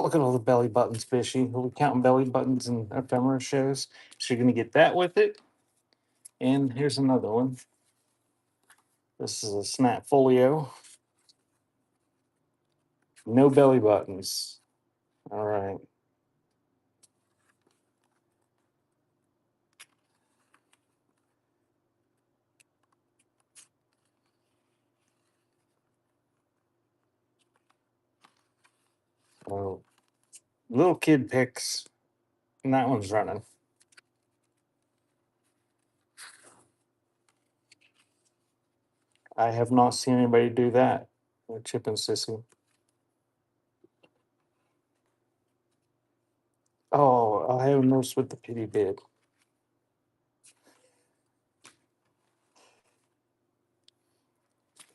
look at all the belly buttons, Fishy. Are we counting belly buttons and ephemera shows? So you're going to get that with it. And here's another one. This is a snap folio. No belly buttons. All right. Oh, little kid pics. And that one's running. I have not seen anybody do that. Chip and Sissy. Oh, Ohio nurse with the pity bid.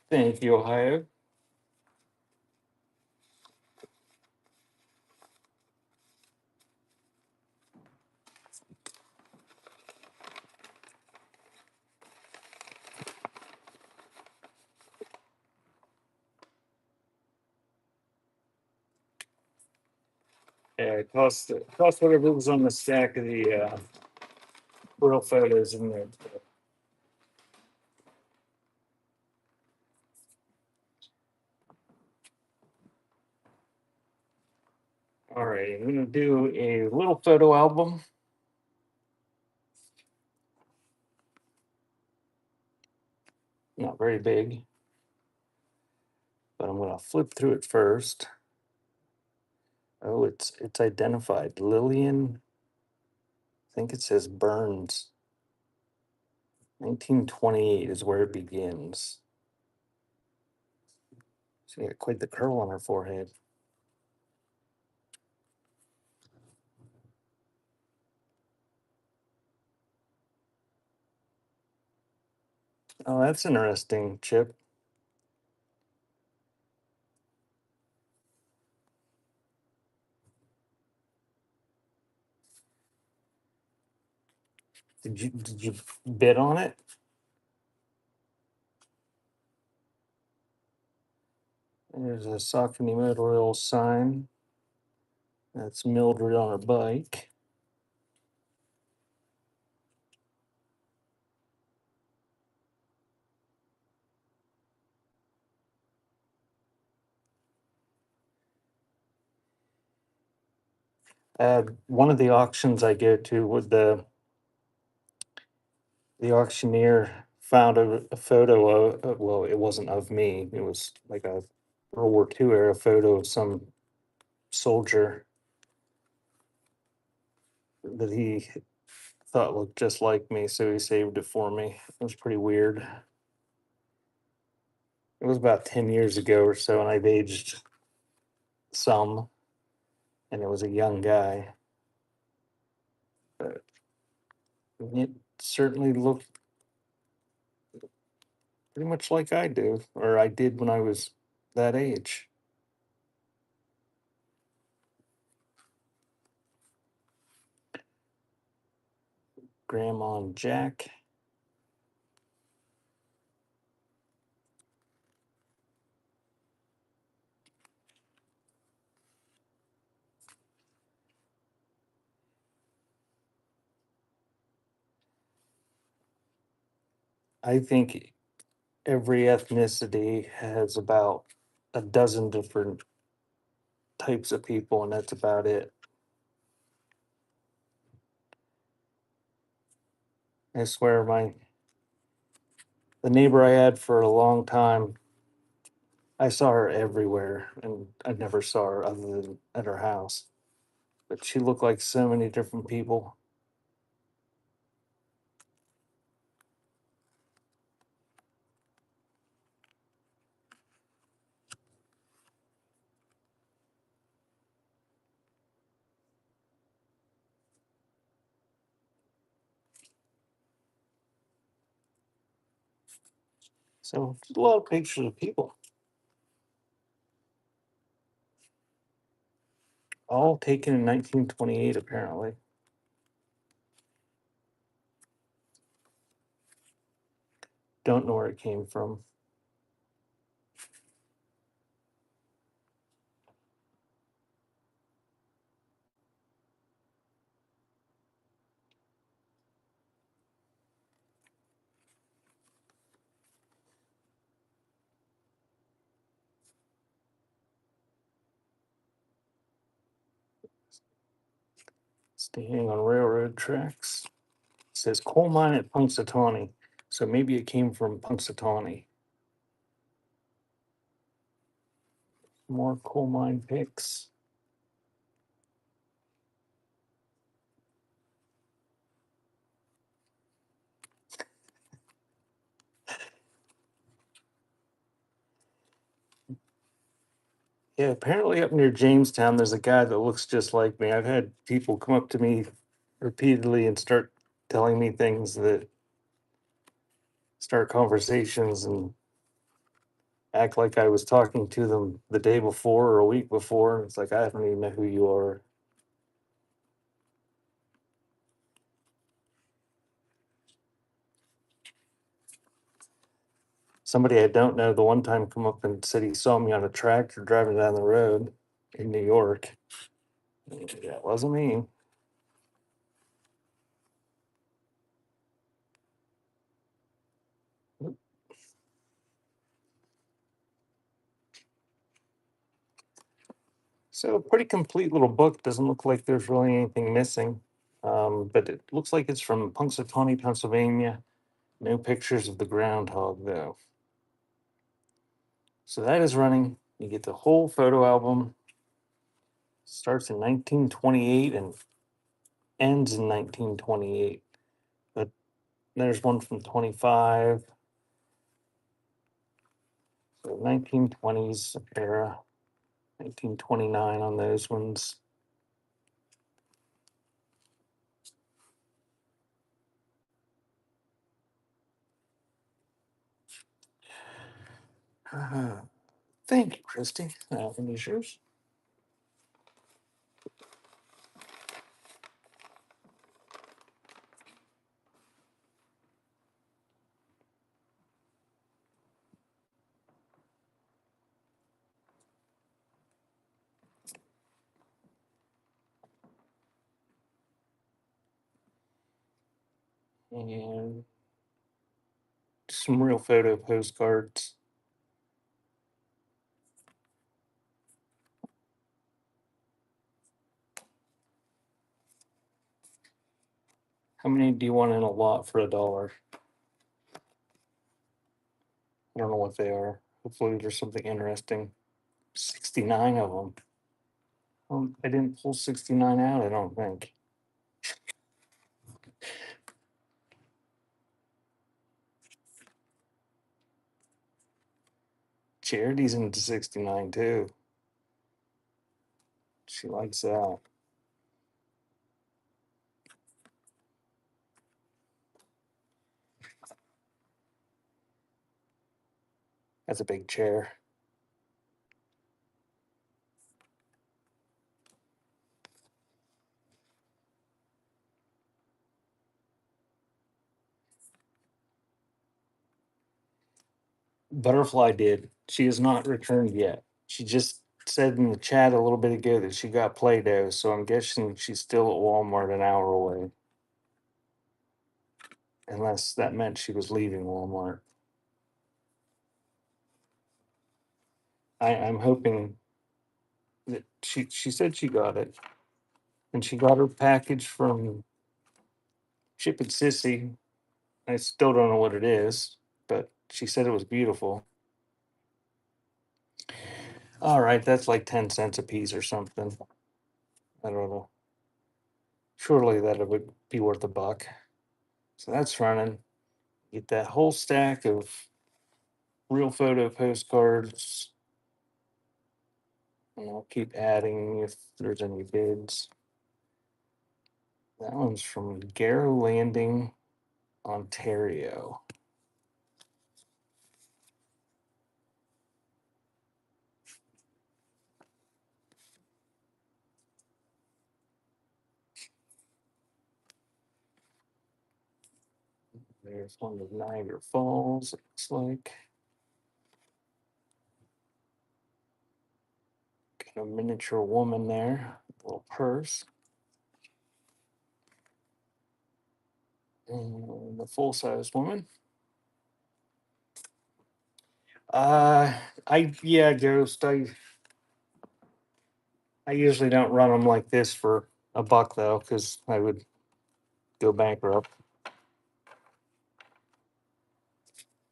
Thank you, Ohio. Yeah, toss whatever was on the stack of the real photos in there. All right, I'm gonna do a little photo album. Not very big, but I'm gonna flip through it first. Oh, it's identified. Lillian, I think it says Burns. 1928 is where it begins. She got quite the curl on her forehead. Oh, that's interesting, Chip. Did you bid on it? There's a Saucony motor oil sign. That's Mildred on her bike. One of the auctions I go to with the auctioneer found a photo of, well, it wasn't of me. It was like a World War II era photo of some soldier that he thought looked just like me, so he saved it for me. It was pretty weird. It was about 10 years ago or so, and I've aged some, and it was a young guy. But it certainly looked pretty much like I do, or I did when I was that age. Grandma and Jack. I think every ethnicity has about a dozen different types of people, and that's about it. I swear, the neighbor I had for a long time, I saw her everywhere, and I never saw her other than at her house. But she looked like so many different people. So just a lot of pictures of people, all taken in 1928, apparently. Don't know where it came from. Standing on railroad tracks. It says coal mine at Punxsutawney. So maybe it came from Punxsutawney. More coal mine pics. Yeah, apparently up near Jamestown, there's a guy that looks just like me. I've had people come up to me repeatedly and start telling me things that start conversations and act like I was talking to them the day before or a week before. And it's like, I don't even know who you are. Somebody I don't know the one time come up and said he saw me on a tractor driving down the road in New York. That wasn't me. So a pretty complete little book. Doesn't look like there's really anything missing. But it looks like it's from Punxsutawney, Pennsylvania. No pictures of the groundhog though. So that is running. You get the whole photo album. Starts in 1928 and ends in 1928. But there's one from 25. So 1920s era. 1929 on those ones. Uh, Thank you, Christy. That one is yours. And some real photo postcards. How many do you want in a lot for $1? I don't know what they are. Hopefully, there's something interesting. 69 of them. I didn't pull 69 out, I don't think. Charity's into 69 too. She likes that. That's a big chair. Butterfly did. She has not returned yet. She just said in the chat a little bit ago that she got Play Doh, so I'm guessing she's still at Walmart an hour away. Unless that meant she was leaving Walmart. I'm hoping that she said she got it. And she got her package from Chip and Sissy. I still don't know what it is, but she said it was beautiful. All right, that's like 10 cents a piece or something. I don't know. Surely that would be worth $1. So that's running. Get that whole stack of real photo postcards. And I'll keep adding if there's any bids. That one's from Garrow Landing, Ontario. There's one of Niagara Falls, it looks like. Got a miniature woman there, little purse. And the full size woman. Uh, yeah, Ghost. I usually don't run them like this for a buck though, because I would go bankrupt.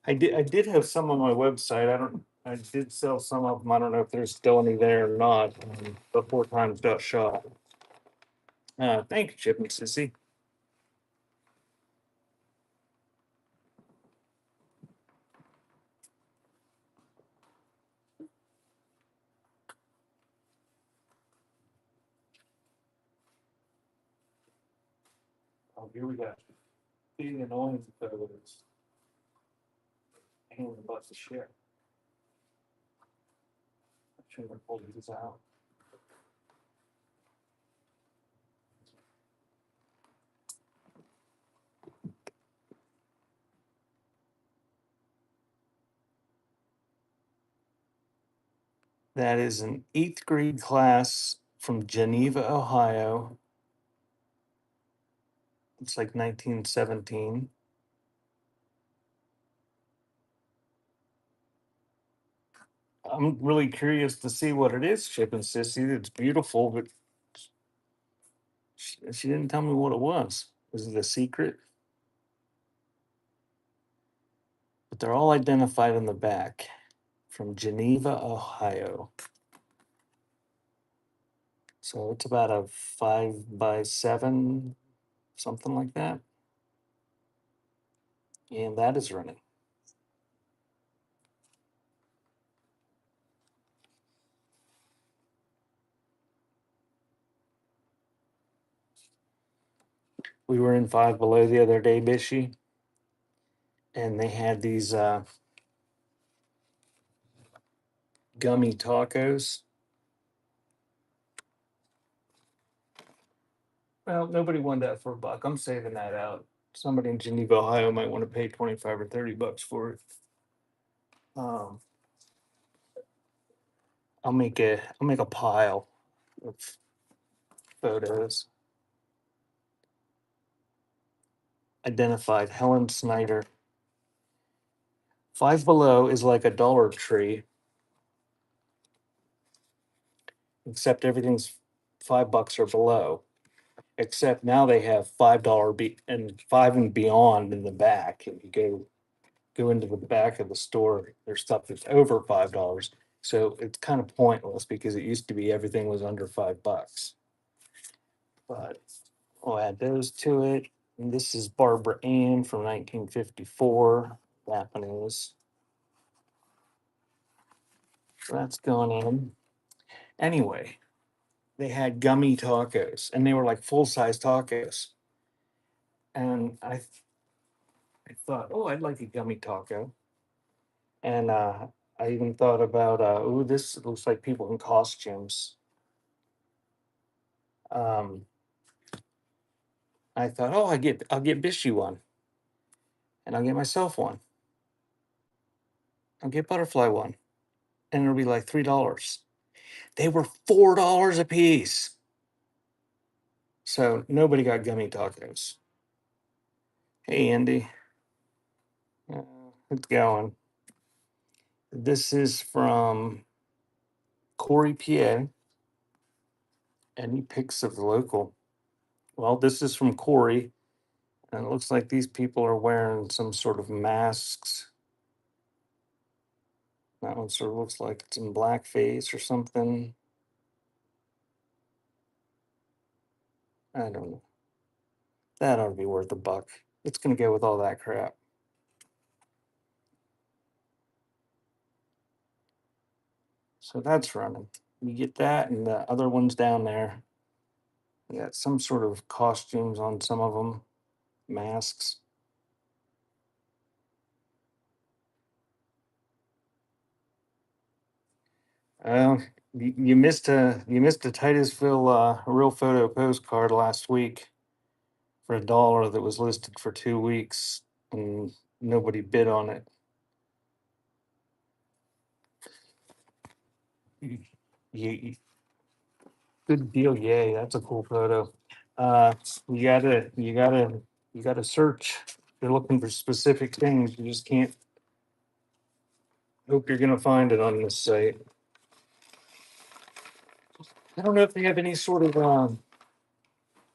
I did have some on my website. I did sell some of them. I don't know if there's still any there or not. Before times got shot. Thank you, Chip and Sissy. Oh, here we go. Being annoying photos. And about to share. I should have pulled these out. That is an 8th grade class from Geneva, Ohio. It's like 1917. I'm really curious to see what it is, Chip and Sissy. It's beautiful, but she didn't tell me what it was. Was it a secret? But they're all identified in the back from Geneva, Ohio. So it's about a 5x7, something like that. And that is running. We were in Five Below the other day, Bishy, and they had these gummy tacos. Well, nobody wanted that for a buck. I'm saving that out. Somebody in Geneva, Ohio might want to pay 25 or 30 bucks for it. Um, I'll make a pile of photos. Identified Helen Snyder. Five Below is like a Dollar Tree, except everything's $5 or below. Except now they have $5 and five and beyond in the back. If you go into the back of the store, there's stuff that's over $5. So it's kind of pointless because it used to be everything was under $5. But I'll add those to it. And this is Barbara Ann from 1954. That one is. So that's going in. Anyway, they had gummy tacos and they were like full size tacos. And I thought, oh, I'd like a gummy taco. And I even thought about, oh, this looks like people in costumes. Um, I thought, oh, I'll get Bishy one, and I'll get myself one. I'll get Butterfly one, and it'll be like $3. They were $4 a piece. So nobody got gummy tacos. Hey, Andy, uh, it's going. This is from Corey, PA. Any pics of the local? Well, this is from Corey, and it looks like these people are wearing some sort of masks. That one sort of looks like it's in blackface or something. I don't know. That ought to be worth a buck. It's going to go with all that crap. So that's running. You get that, and the other one's down there. You got some sort of costumes on some of them, masks. Well, you missed a Titusville real photo postcard last week for $1 that was listed for 2 weeks, and nobody bid on it. You, good deal, yay! That's a cool photo. You gotta search. If you're looking for specific things, you just can't hope you're gonna find it on this site. I don't know if they have any sort of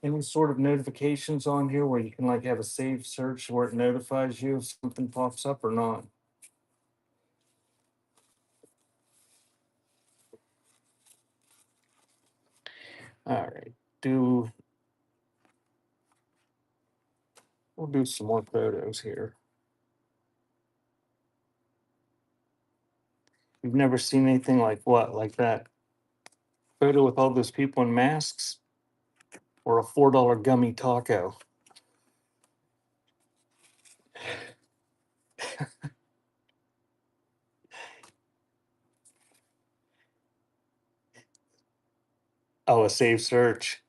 any sort of notifications on here where you can like have a saved search where it notifies you if something pops up or not? All right, we'll do some more photos here. You've never seen anything like what? Like that photo with all those people in masks or a $4 gummy taco? Oh, a saved search.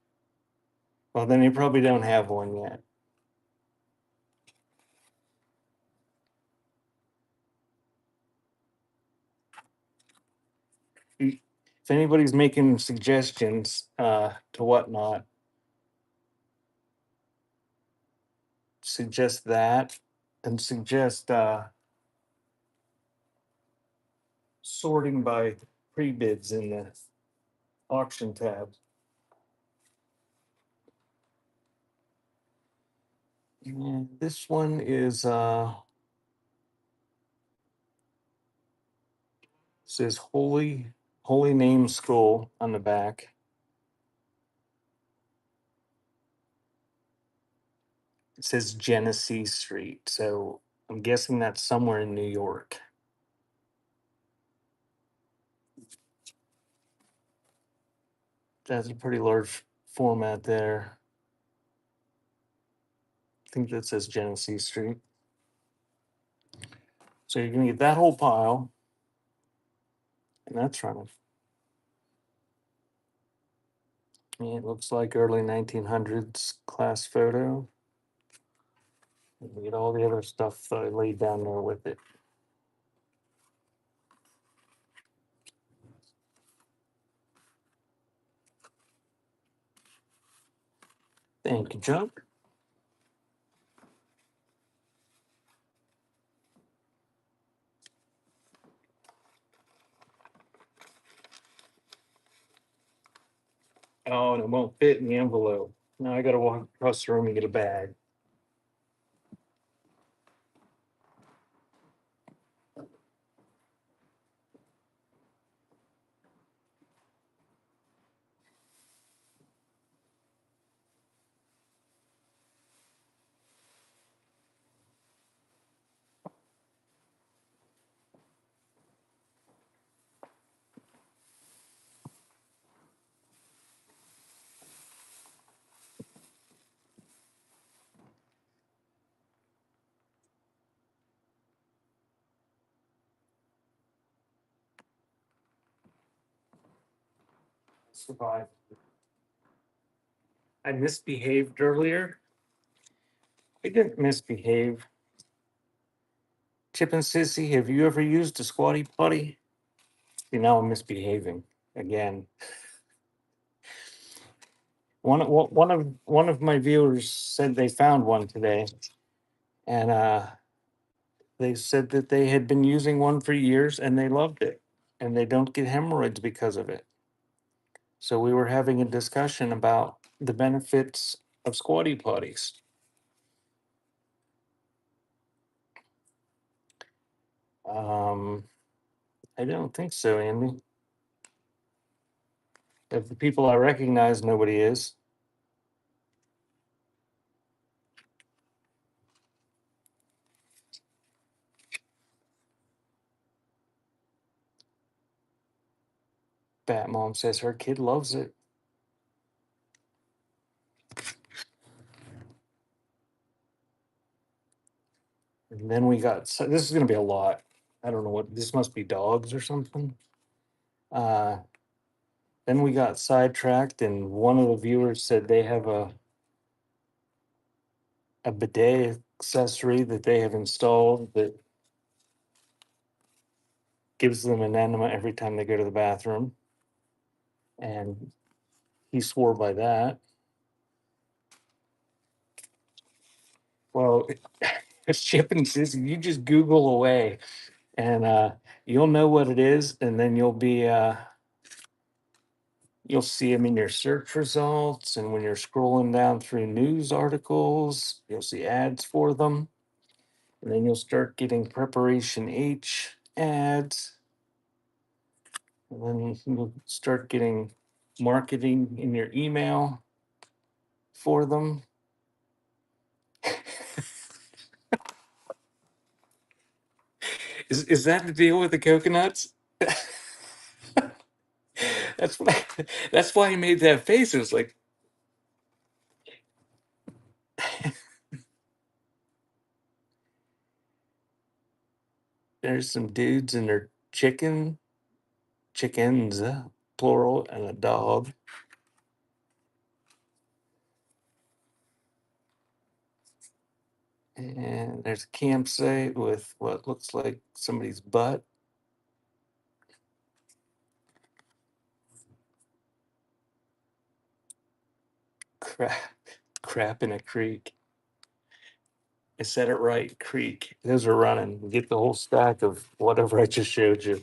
Well, then you probably don't have one yet. If anybody's making suggestions to whatnot, suggest that and suggest sorting by pre-bids in the auction tab. And this one is says Holy Name School on the back. It says Genesee Street, so I'm guessing that's somewhere in New York. That's a pretty large format there. I think that says Genesee Street. So you're gonna get that whole pile, and that's running. Yeah, it looks like early 1900s class photo. And we get all the other stuff that I laid down there with it. Thank you, Chuck. Oh, and it won't fit in the envelope. Now I gotta walk across the room and get a bag. Survive. I misbehaved earlier. I didn't misbehave. Chip and Sissy, have you ever used a squatty potty? See, now I'm misbehaving again. One of my viewers said they found one today, and they said that they had been using one for years and they loved it, and they don't get hemorrhoids because of it. So we were having a discussion about the benefits of squatty potties. Um, I don't think so, Andy. Of the people I recognize, nobody is. Bat Mom says her kid loves it. And then we got, so this is going to be a lot. I don't know what, this must be dogs or something. Uh, then we got sidetracked, and one of the viewers said they have a bidet accessory that they have installed that gives them an enema every time they go to the bathroom. And he swore by that. Well, it's Chip and Sissy. You just Google away, and you'll know what it is, and then you'll be You'll see them in your search results, and when you're scrolling down through news articles, you'll see ads for them. And then you'll start getting Preparation H ads. And then you'll start getting marketing in your email for them. Is that the deal with the coconuts? That's why that's why he made that face. It was like there's some dudes and their chickens, plural, and a dog. And there's a campsite with what looks like somebody's butt. Crap, crap in a creek. I said it right, creek. Those are running. Get the whole stack of whatever I just showed you.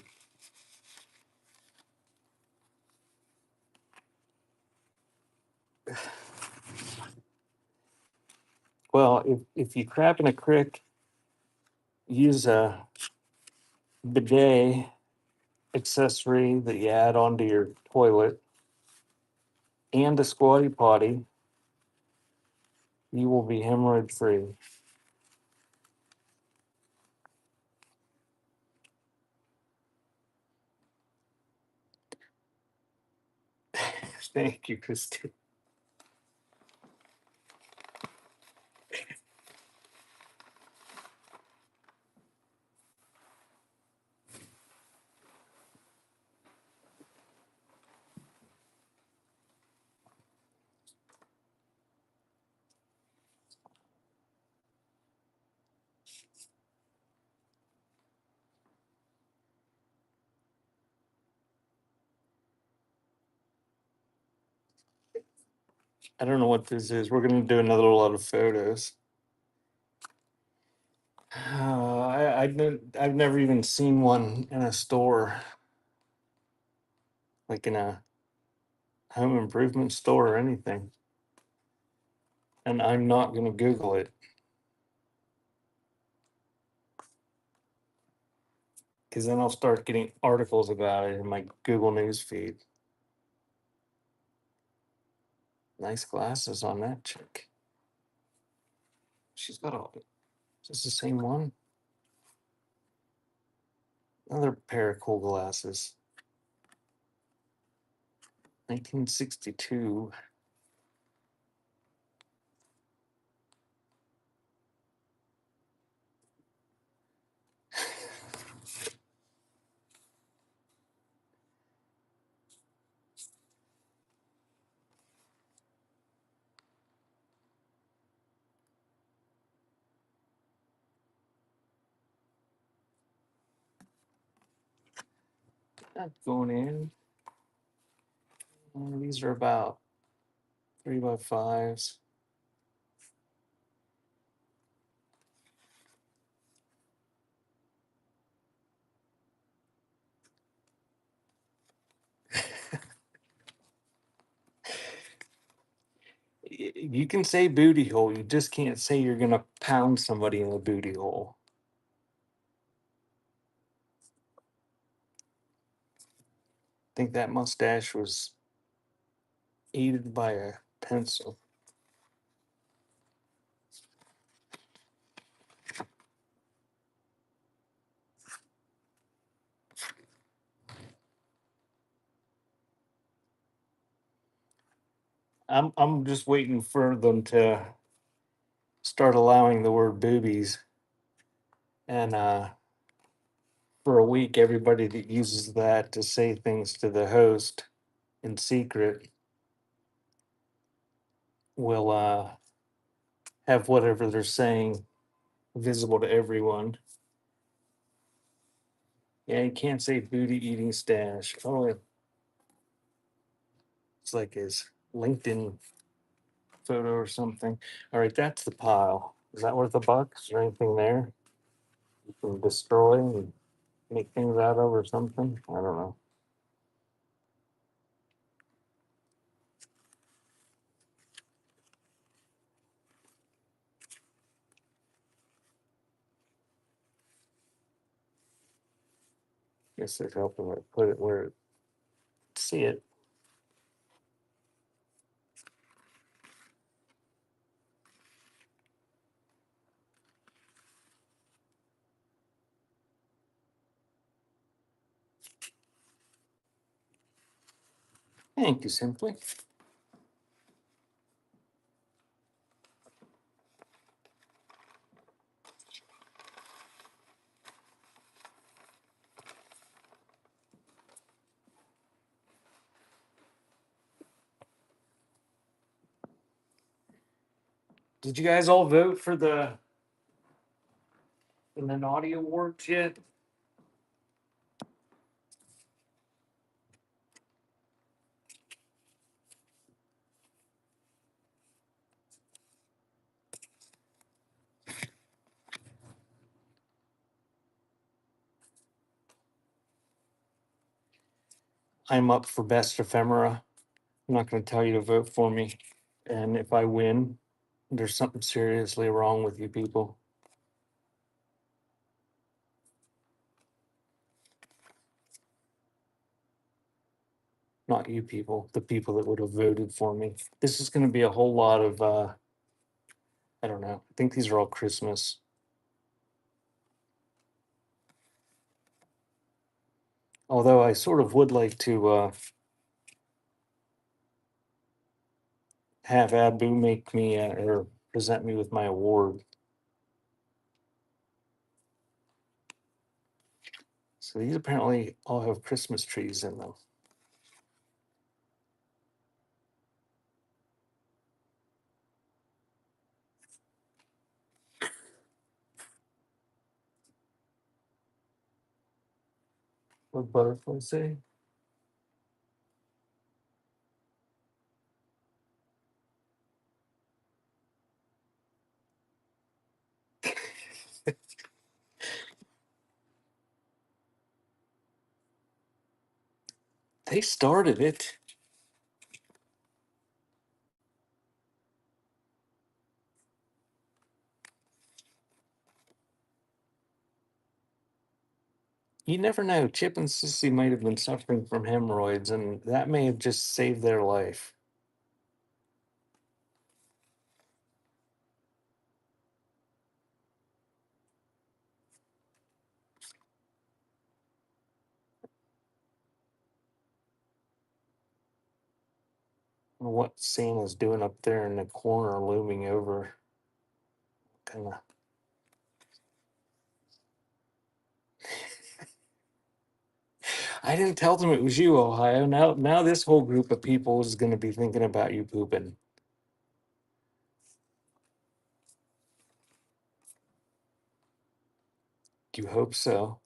Well, if you crap in a creek, use a bidet accessory that you add onto your toilet and a squatty potty, you will be hemorrhoid free. Thank you, Christine. I don't know what this is. We're gonna do another lot of photos. I've never even seen one in a store, like in a home improvement store or anything. And I'm not gonna Google it because then I'll start getting articles about it in my Google News feed. Nice glasses on that chick. She's got all. Is this the same one? Another pair of cool glasses. 1962. Not going in. These are about 3x5s. You can say booty hole. You just can't say you're gonna pound somebody in the booty hole. I think that mustache was aided by a pencil. I'm just waiting for them to start allowing the word boobies, and for a week, everybody that uses that to say things to the host in secret will have whatever they're saying visible to everyone. Yeah, you can't say booty eating stash. Oh, it's like his LinkedIn photo or something. All right, that's the pile. Is that worth $1? Is there anything there you can destroy and make things out of or something? I don't know. Guess it helped if I put it where it see it. Thank you, Simply. Did you guys all vote for the Naughty Awards yet? I'm up for best ephemera. I'm not going to tell you to vote for me. And if I win, there's something seriously wrong with you people. Not you people, the people that would have voted for me. This is going to be a whole lot of, I don't know. I think these are all Christmas. Although I sort of would like to have Abu make me or present me with my award. So these apparently all have Christmas trees in them. What butterflies say? They started it. You never know. Chip and Sissy might have been suffering from hemorrhoids, and that may have just saved their life. What Santa's doing up there in the corner, looming over, kind of. I didn't tell them it was you, Ohio. Now this whole group of people is going to be thinking about you pooping. You hope so.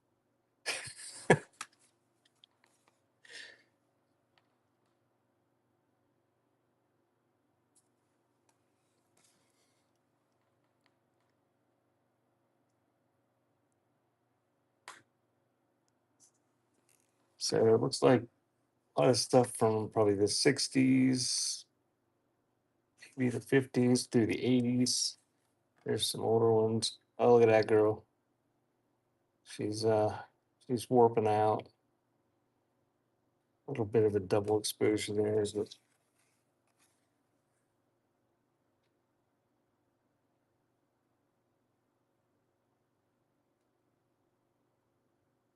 So it looks like a lot of stuff from probably the 60s, maybe the 50s through the 80s. There's some older ones. Oh, look at that girl. She's she's warping out. A little bit of a double exposure there, is it?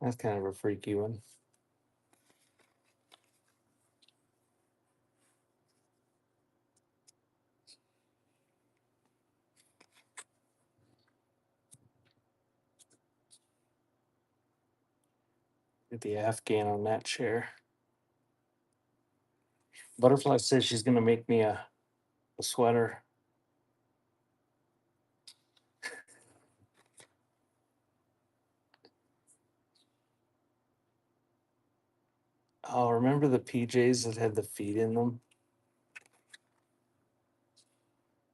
That's kind of a freaky one. Get the Afghan on that chair. Butterfly says she's gonna make me a sweater. Oh, remember the PJs that had the feet in them?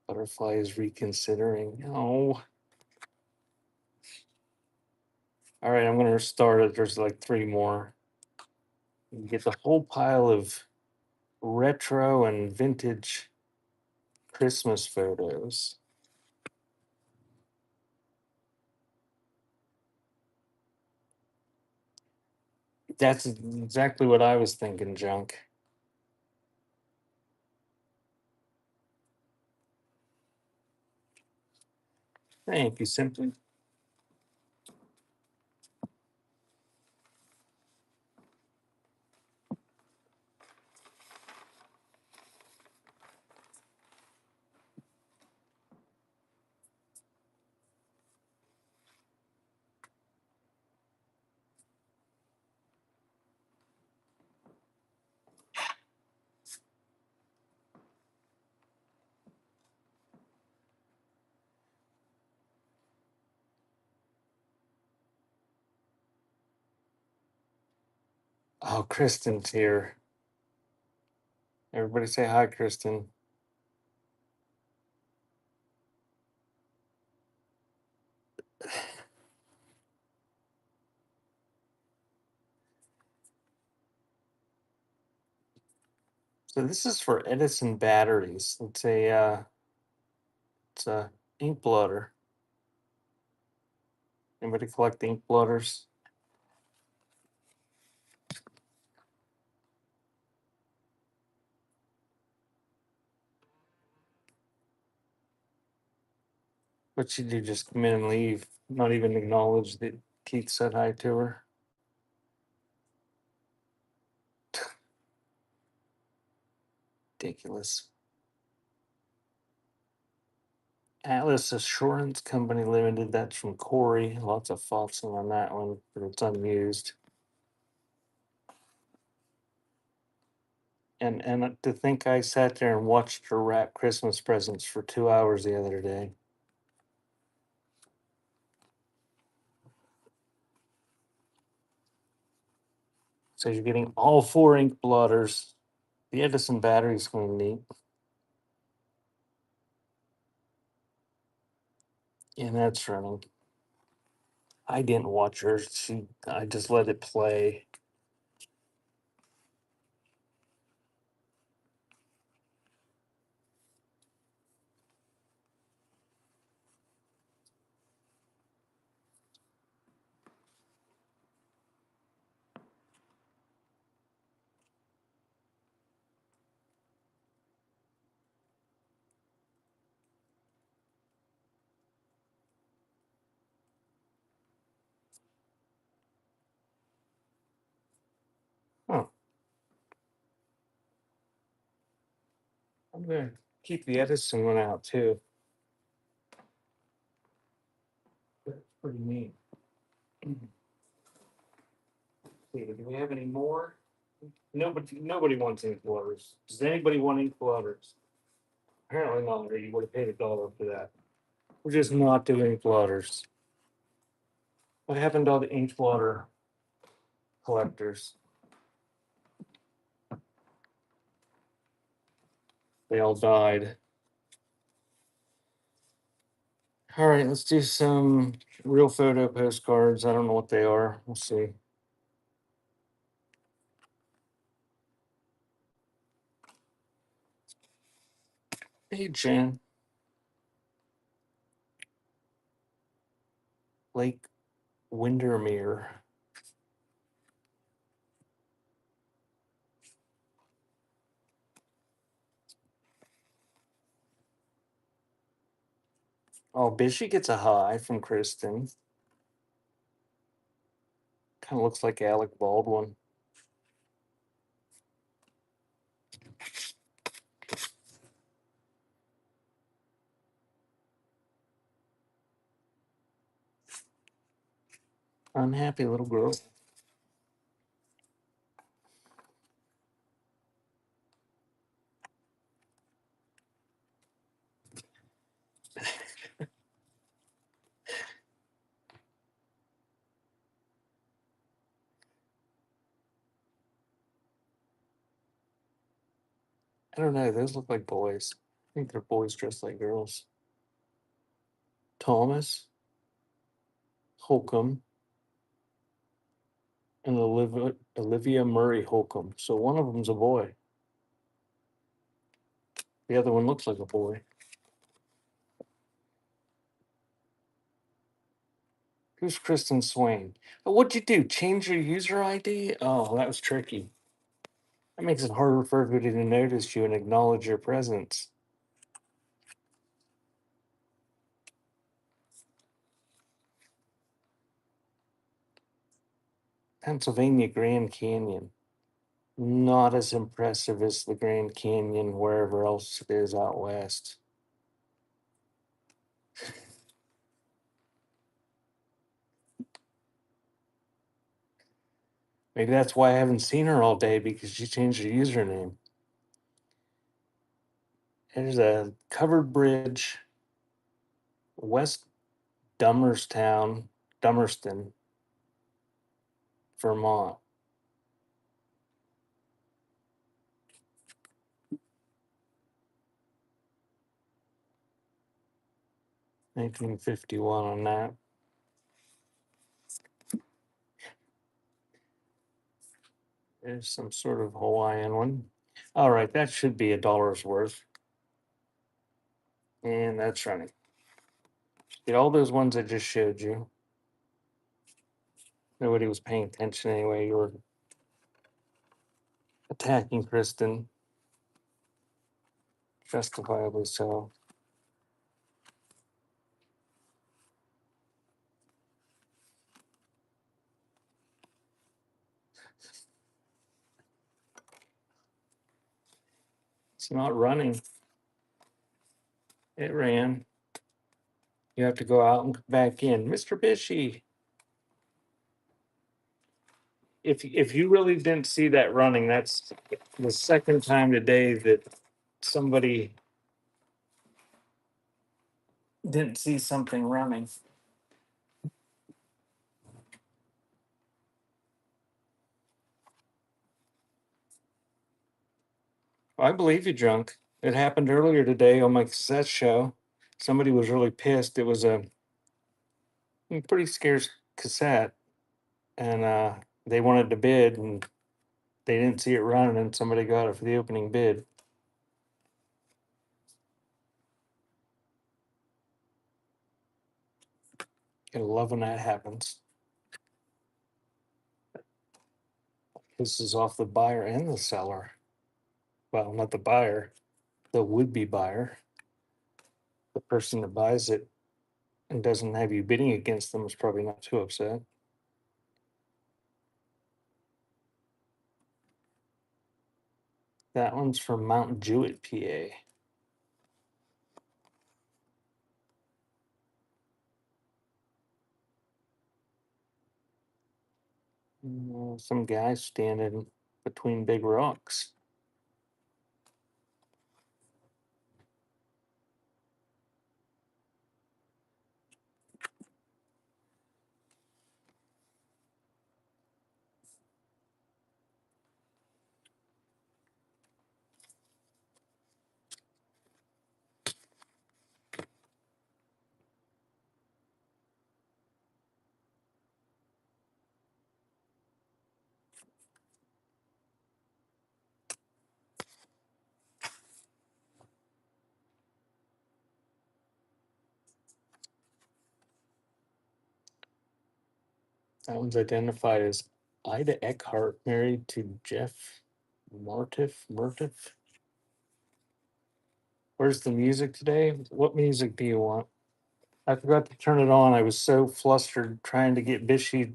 Butterfly is reconsidering. Oh. All right, I'm gonna start it. There's like three more. You get the whole pile of retro and vintage Christmas photos. That's exactly what I was thinking, junk. Thank you, Simply. Oh, Kristen's here. Everybody say hi, Kristen. So this is for Edison batteries. It's a ink blotter. Anybody collect ink blotters? What she do? Just come in and leave, not even acknowledge that Keith said hi to her. Ridiculous. Atlas Assurance Company Limited. That's from Corey. Lots of falsing on that one, but it's unused. And to think I sat there and watched her wrap Christmas presents for 2 hours the other day. So you're getting all four ink blotters. The Edison battery's going to neat. And that's running. I didn't watch her. I just let it play. Huh. I'm gonna keep the Edison one out too. That's pretty neat. See, do we have any more? Nobody wants ink blotters. Does anybody want ink blotters? Apparently not, or you would have paid $1 for that. We're just not doing ink blotters. What happened to all the ink blotter collectors? They all died. All right, let's do some real photo postcards. I don't know what they are. We'll see. Hey, Jen. Lake Windermere. Oh, Bishy gets a high from Kristen. Kind of looks like Alec Baldwin. Unhappy little girl. I don't know. Those look like boys. I think they're boys dressed like girls. Thomas, Holcomb, and Olivia Murray Holcomb. So one of them's a boy. The other one looks like a boy. Who's Kristen Swain? What'd you do? Change your user ID? Oh, that was tricky. That makes it harder for everybody to notice you and acknowledge your presence. Pennsylvania Grand Canyon. Not as impressive as the Grand Canyon wherever else it is out west. Maybe that's why I haven't seen her all day because she changed her username. There's a covered bridge, West Dummerston, Vermont. 1951 on that. There's some sort of Hawaiian one. All right, that should be $1 worth. And that's running. Get all those ones I just showed you. Nobody was paying attention anyway. You were attacking Kristen, justifiably so. It's not running. It ran. You have to go out and come back in. Mr. Bishy. If you really didn't see that running, that's the second time today that somebody didn't see something running. I believe you, drunk. It happened earlier today on my cassette show. Somebody was really pissed. It was a pretty scarce cassette, and they wanted to bid, and they didn't see it running, and somebody got it for the opening bid. I love when that happens. This is off the buyer and the seller. Well, not the buyer, the would-be buyer. The person that buys it and doesn't have you bidding against them is probably not too upset. That one's from Mount Jewett, PA. Some guy standing between big rocks. That one's identified as Ida Eckhart, married to Jeff Murtiff. Where's the music today? What music do you want? I forgot to turn it on. I was so flustered trying to get Bishy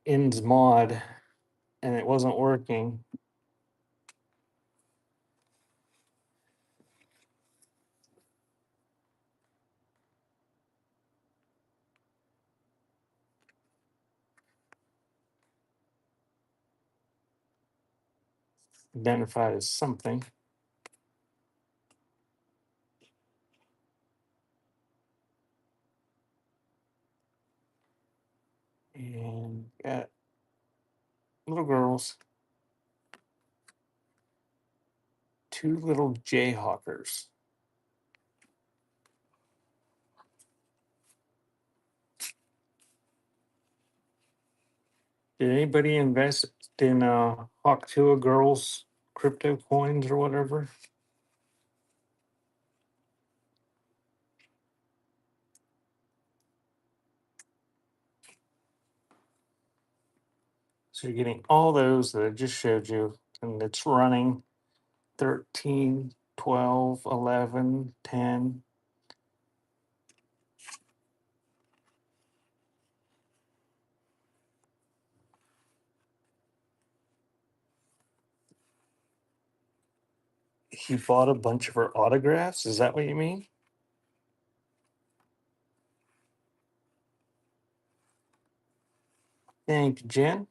In's mod, and it wasn't working. Identified as something. And got little girls. Two little Jayhawkers. Did anybody invest in Hawk Tuah girls crypto coins or whatever? So you're getting all those that I just showed you, and it's running 13, 12, 11, 10. He bought a bunch of her autographs. Is that what you mean? Thank you, Jen.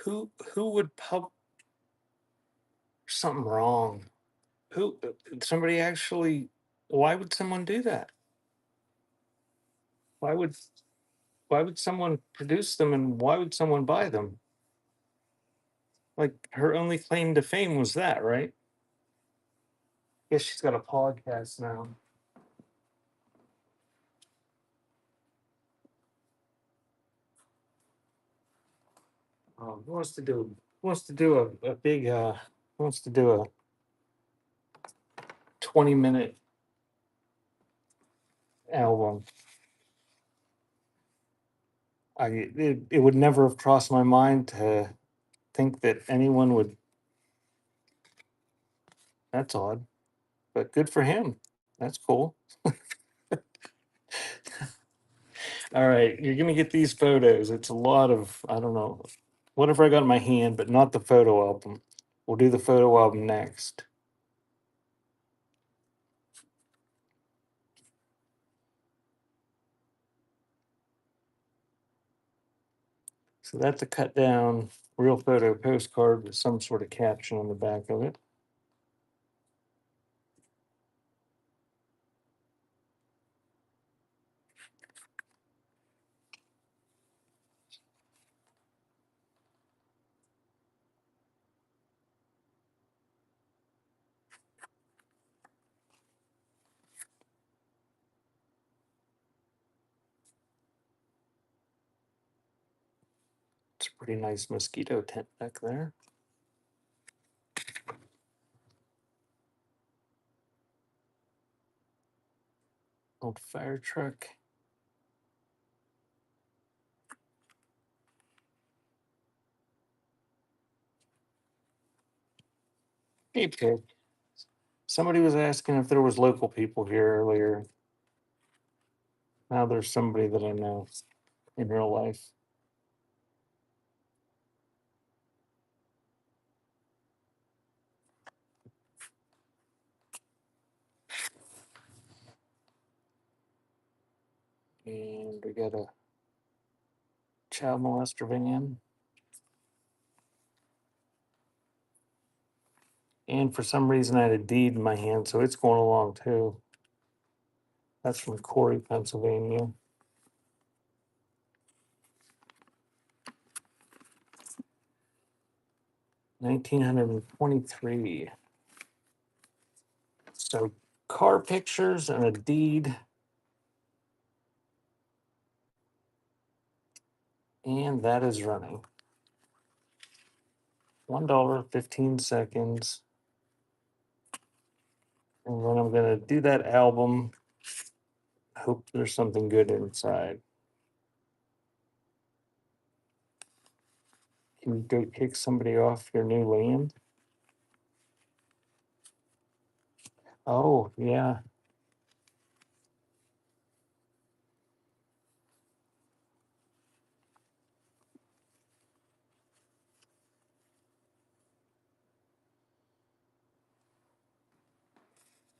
Who would pub something wrong? Who somebody actually why would someone do that? Why would why would someone produce them and why would someone buy them? Like her only claim to fame was that, right? Guess she's got a podcast now. Who wants to do a big wants to do a 20-minute album. It would never have crossed my mind to think that anyone would. That's odd, but good for him. That's cool. All right, you're gonna get these photos. It's a lot of, I don't know, whatever I got in my hand, but not the photo album. We'll do the photo album next. So that's a cut down real photo postcard with some sort of caption on the back of it. It's a pretty nice mosquito tent back there. Old fire truck. Hey, Pig. Somebody was asking if there was local people here earlier. Now there's somebody that I know in real life. And we got a child molester van. And for some reason, I had a deed in my hand, so it's going along too. That's from Corey, Pennsylvania. 1923. So car pictures and a deed. And that is running. $1.15. And then I'm gonna do that album. Hope there's something good inside. Can you go kick somebody off your new land? Oh, yeah.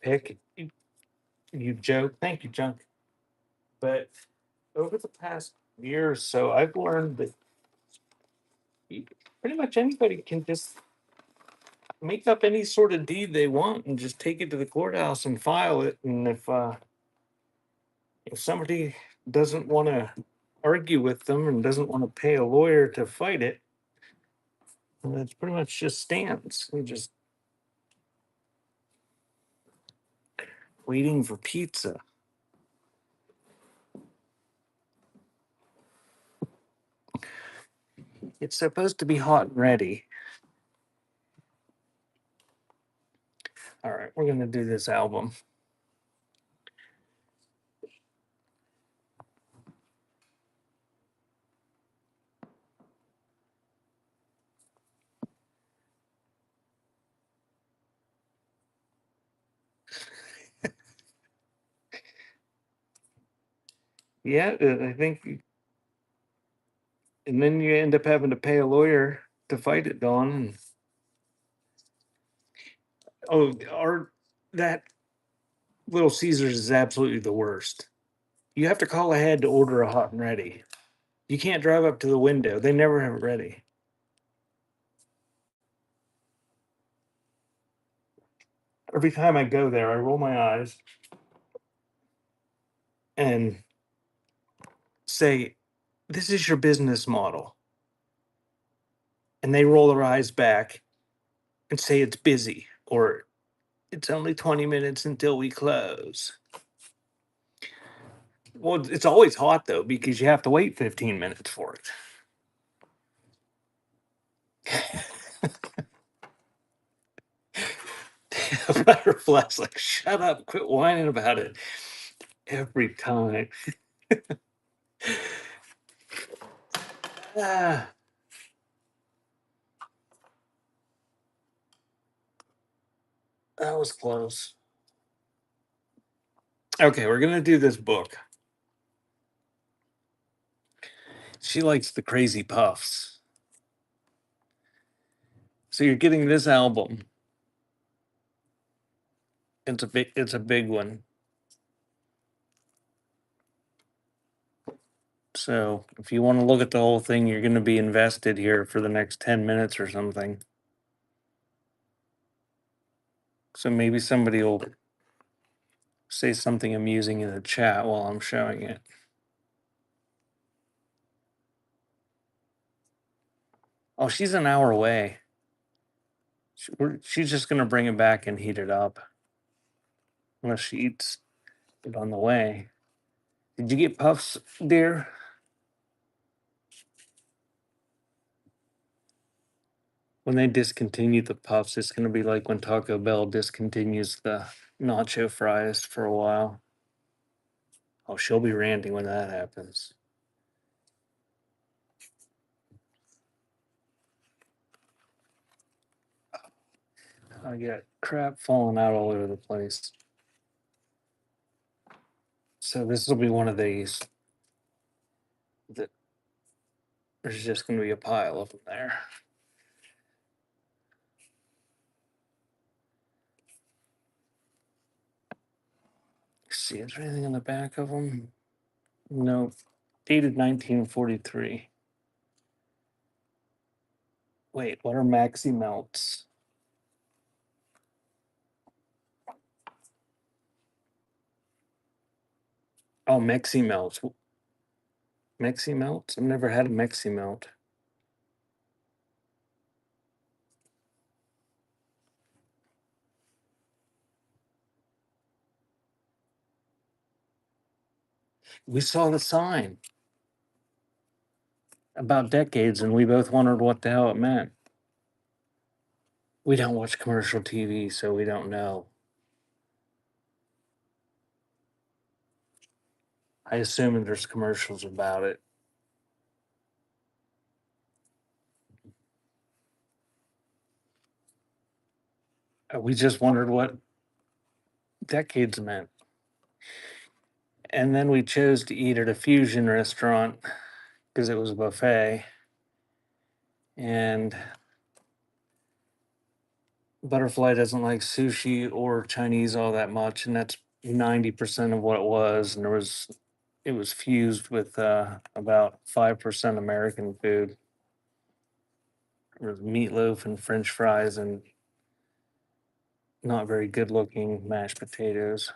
Pick you joke. Thank you, Junk. But over the past year or so, I've learned that pretty much anybody can just make up any sort of deed they want and just take it to the courthouse and file it. And if somebody doesn't want to argue with them and doesn't want to pay a lawyer to fight it, And it's pretty much just stands. We just waiting for pizza. It's supposed to be hot and ready. All right, we're gonna do this album. Yeah, I think, and then you end up having to pay a lawyer to fight it, Dawn. And oh, our that Little Caesars is absolutely the worst. You have to call ahead to order a hot and ready. You can't drive up to the window. They never have it ready. Every time I go there, I roll my eyes and say, "This is your business model." And they roll their eyes back and say it's busy or it's only 20 minutes until we close. Well, it's always hot though because you have to wait 15 minutes for it. Butterflies like, shut up, quit whining about it every time. Ah, that was close. Okay, we're gonna do this book. She likes the crazy puffs. So you're getting this album. It's a big one. So if you want to look at the whole thing, you're gonna be invested here for the next 10 minutes or something. So maybe somebody will say something amusing in the chat while I'm showing it. Oh, she's an hour away. She's just gonna bring it back and heat it up, unless she eats it on the way. Did you get puffs, dear? When they discontinue the puffs, it's gonna be like when Taco Bell discontinues the nacho fries for a while. Oh, she'll be ranting when that happens. I got crap falling out all over the place. So this will be one of these that there's just gonna be a pile of them there. See, is there anything on the back of them? No. Dated 1943. Wait, what are maxi melts? Oh, Mexi melts. Mexi melts? I've never had a Mexi melt. We saw the sign about decades and we both wondered what the hell it meant. We don't watch commercial TV, so we don't know. I assume there's commercials about it. We just wondered what decades meant. And then we chose to eat at a fusion restaurant because it was a buffet. And Butterfly doesn't like sushi or Chinese all that much, and that's 90% of what it was. And it was fused with about 5% American food. There was meatloaf and French fries and not very good looking mashed potatoes.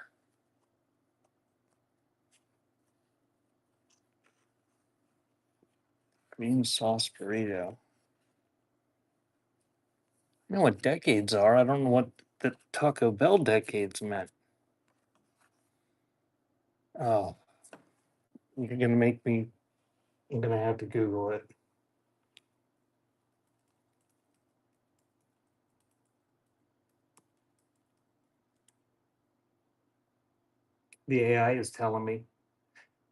Green sauce burrito. I know what decades are. I don't know what the Taco Bell decades meant. Oh, you're gonna make me. I'm gonna have to Google it. The AI is telling me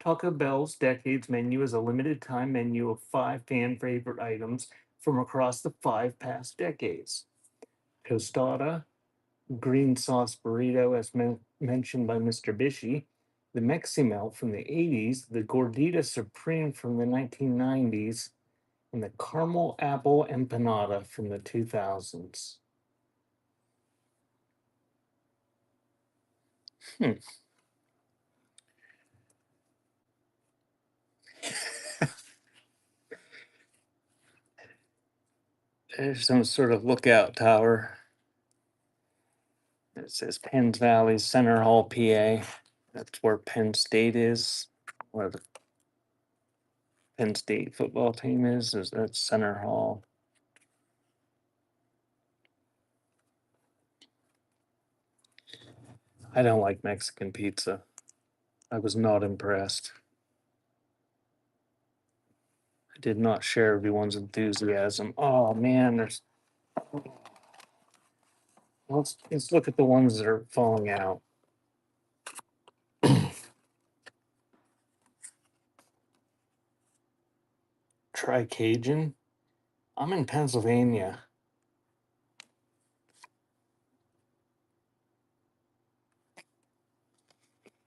Taco Bell's decades menu is a limited time menu of 5 fan favorite items from across the 5 past decades. Tostada, green sauce burrito, as mentioned by Mr. Bishy, the Mexi Melt from the 80s, the Gordita Supreme from the 1990s, and the caramel apple empanada from the 2000s. Hmm. There's some sort of lookout tower. It says Penns Valley, Center Hall, PA. That's where Penn State is. Where the Penn State football team is that Center Hall. I don't like Mexican pizza. I was not impressed. I did not share everyone's enthusiasm. Oh man, there's let's look at the ones that are falling out. Try Cajun. I'm in Pennsylvania.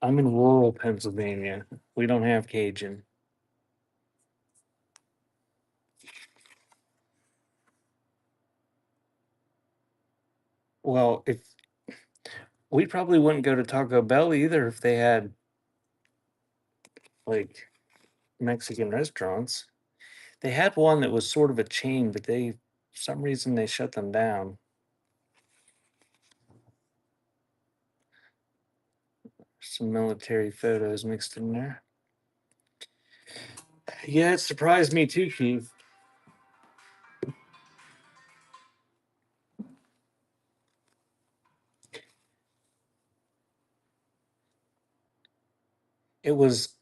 I'm in rural Pennsylvania. We don't have Cajun. Well, if we probably wouldn't go to Taco Bell either if they had like Mexican restaurants. They had one that was sort of a chain, but for some reason they shut them down. Some military photos mixed in there. Yeah, it surprised me too, Keith. It was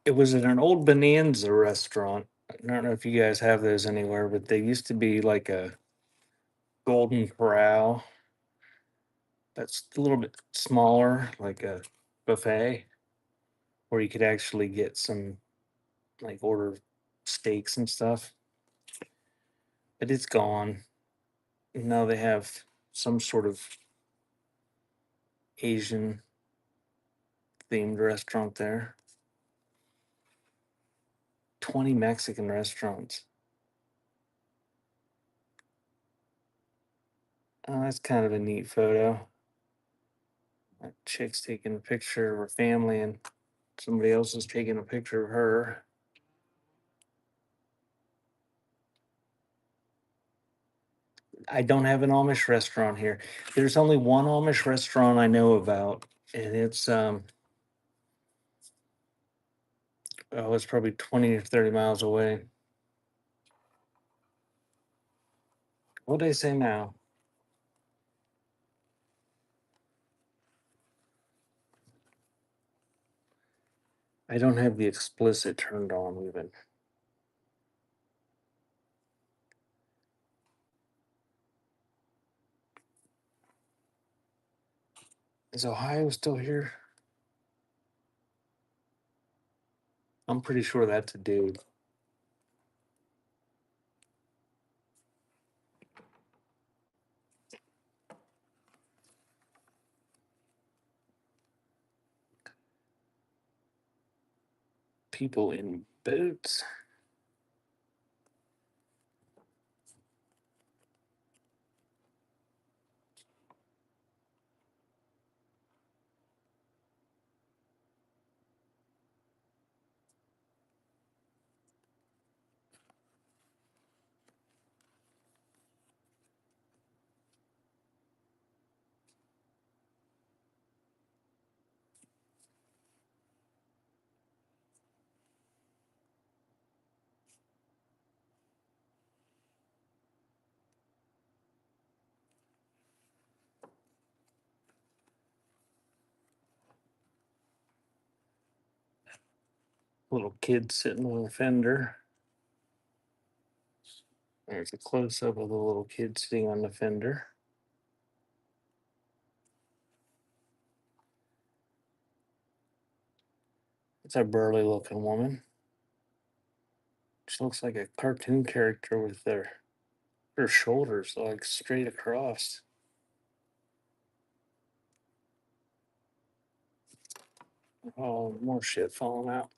it was at an old Bonanza restaurant. I don't know if you guys have those anywhere, but they used to be like a Golden Corral that's a little bit smaller, like a buffet, where you could actually get some like order steaks and stuff. But it's gone. Now they have some sort of Asian themed restaurant there. 20 Mexican restaurants. Oh, that's kind of a neat photo. That chick's taking a picture of her family, and somebody else is taking a picture of her. I don't have an Amish restaurant here. There's only one Amish restaurant I know about, and it's probably 20 or 30 miles away. What did I say now? I don't have the explicit turned on even. Is Ohio still here? I'm pretty sure that's a dude. People in boots. Little kid sitting on the fender. There's a close up of the little kid sitting on the fender. It's a burly looking woman. She looks like a cartoon character with her shoulders like straight across. Oh, more shit falling out.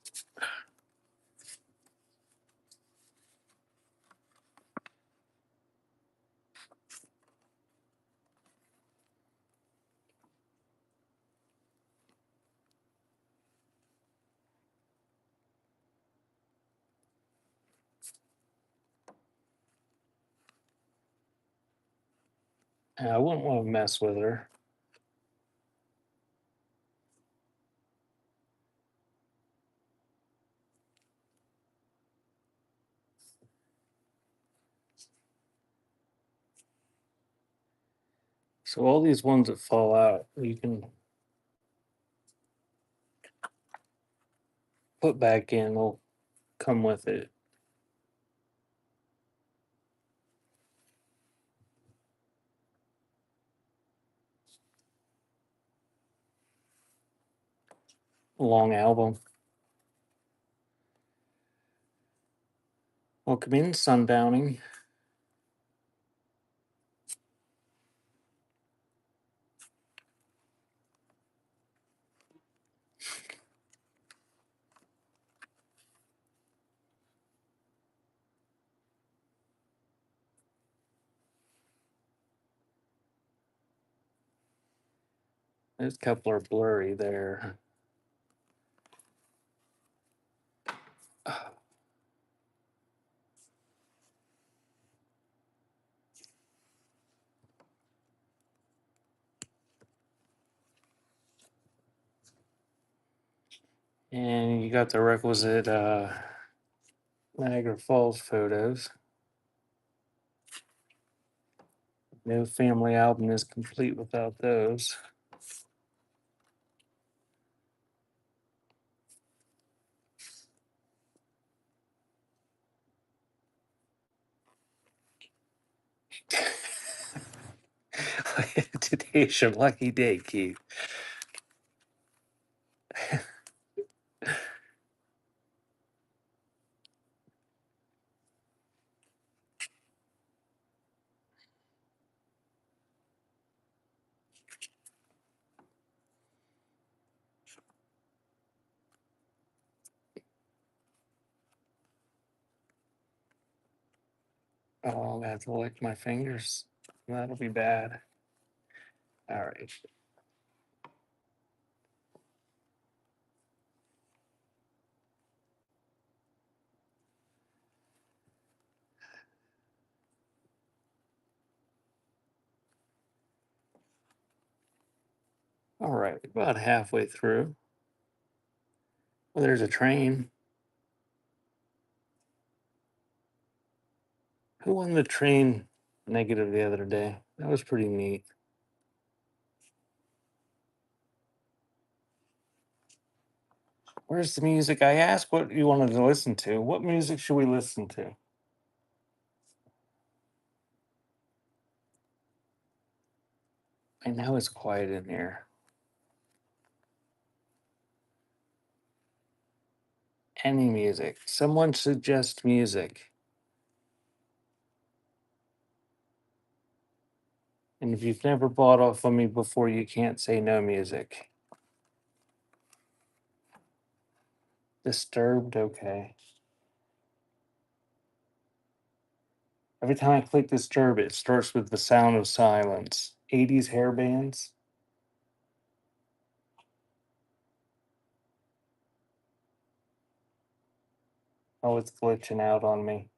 I wouldn't want to mess with her. So all these ones that fall out, you can put back in. Will come with it. A long album. Welcome in, sundowning. There's a couple are blurry there. And you got the requisite Niagara Falls photos. No family album is complete without those. Today's your lucky day, Keith. Oh, I have to lick my fingers. That'll be bad. All right. All right. About halfway through. Well, there's a train. Who won the train negative the other day? That was pretty neat. Where's the music? I asked what you wanted to listen to. What music should we listen to? I know it's quiet in here. Any music. Someone suggest music. And if you've never bought off of me before, you can't say no music. Disturbed, okay. Every time I click disturb, it starts with the sound of silence. 80s hair bands. Oh, it's glitching out on me.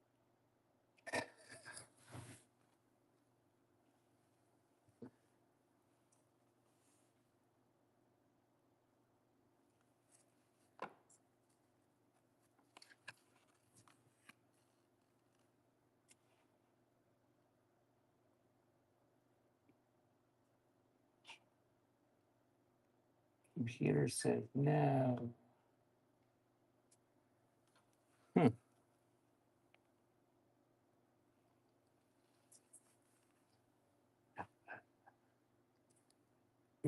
Computer said no.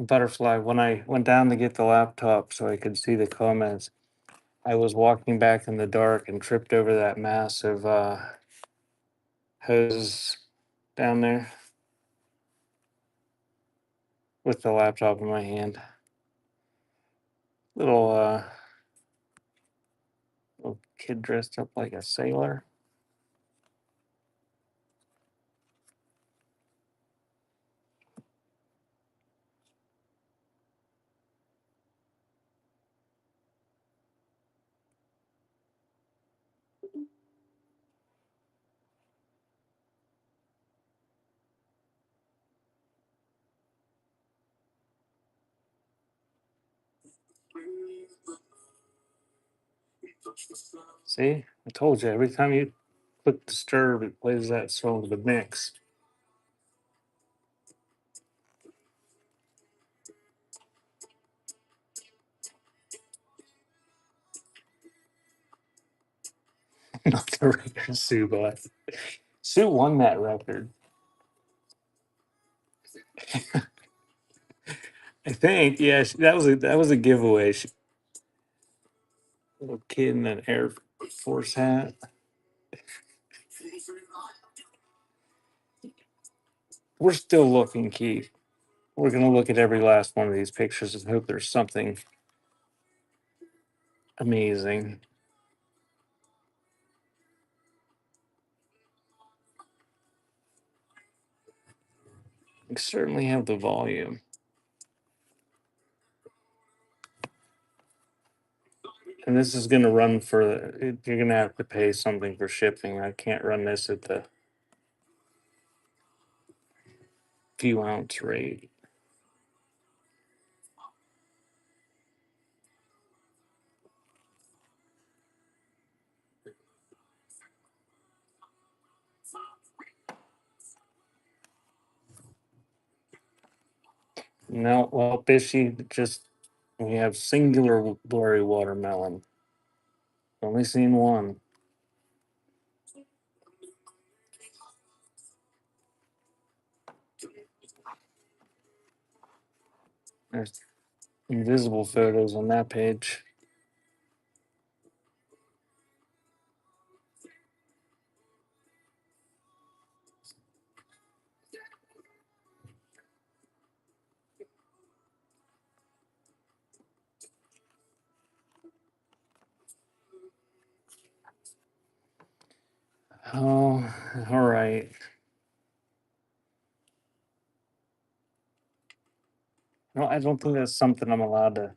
butterfly. When I went down to get the laptop so I could see the comments, I was walking back in the dark and tripped over that massive hose down there with the laptop in my hand. Little kid dressed up like a sailor. See, I told you. Every time you click disturb, it plays that song, the mix. Not the record Sue bought. Sue won that record. I think. Yeah, that was a giveaway. Little kid in an Air Force hat. We're still looking, Keith. We're gonna look at every last one of these pictures and hope there's something amazing. We certainly have the volume. And this is going to run you're going to have to pay something for shipping. I can't run this at the few ounce rate. No, well, fishy, we have singular blurry watermelon. Only seen one. There's invisible photos on that page. Oh, all right. No, I don't think that's something I'm allowed to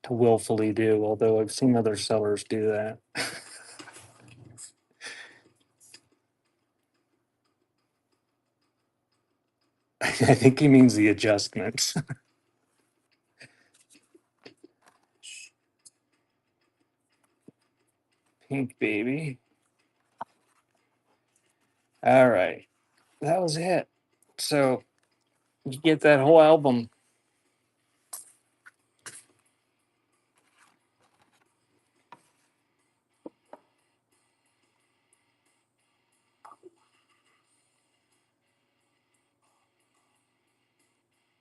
willfully do, although I've seen other sellers do that. I think he means the adjustments. Pink baby. All right. That was it. So you get that whole album.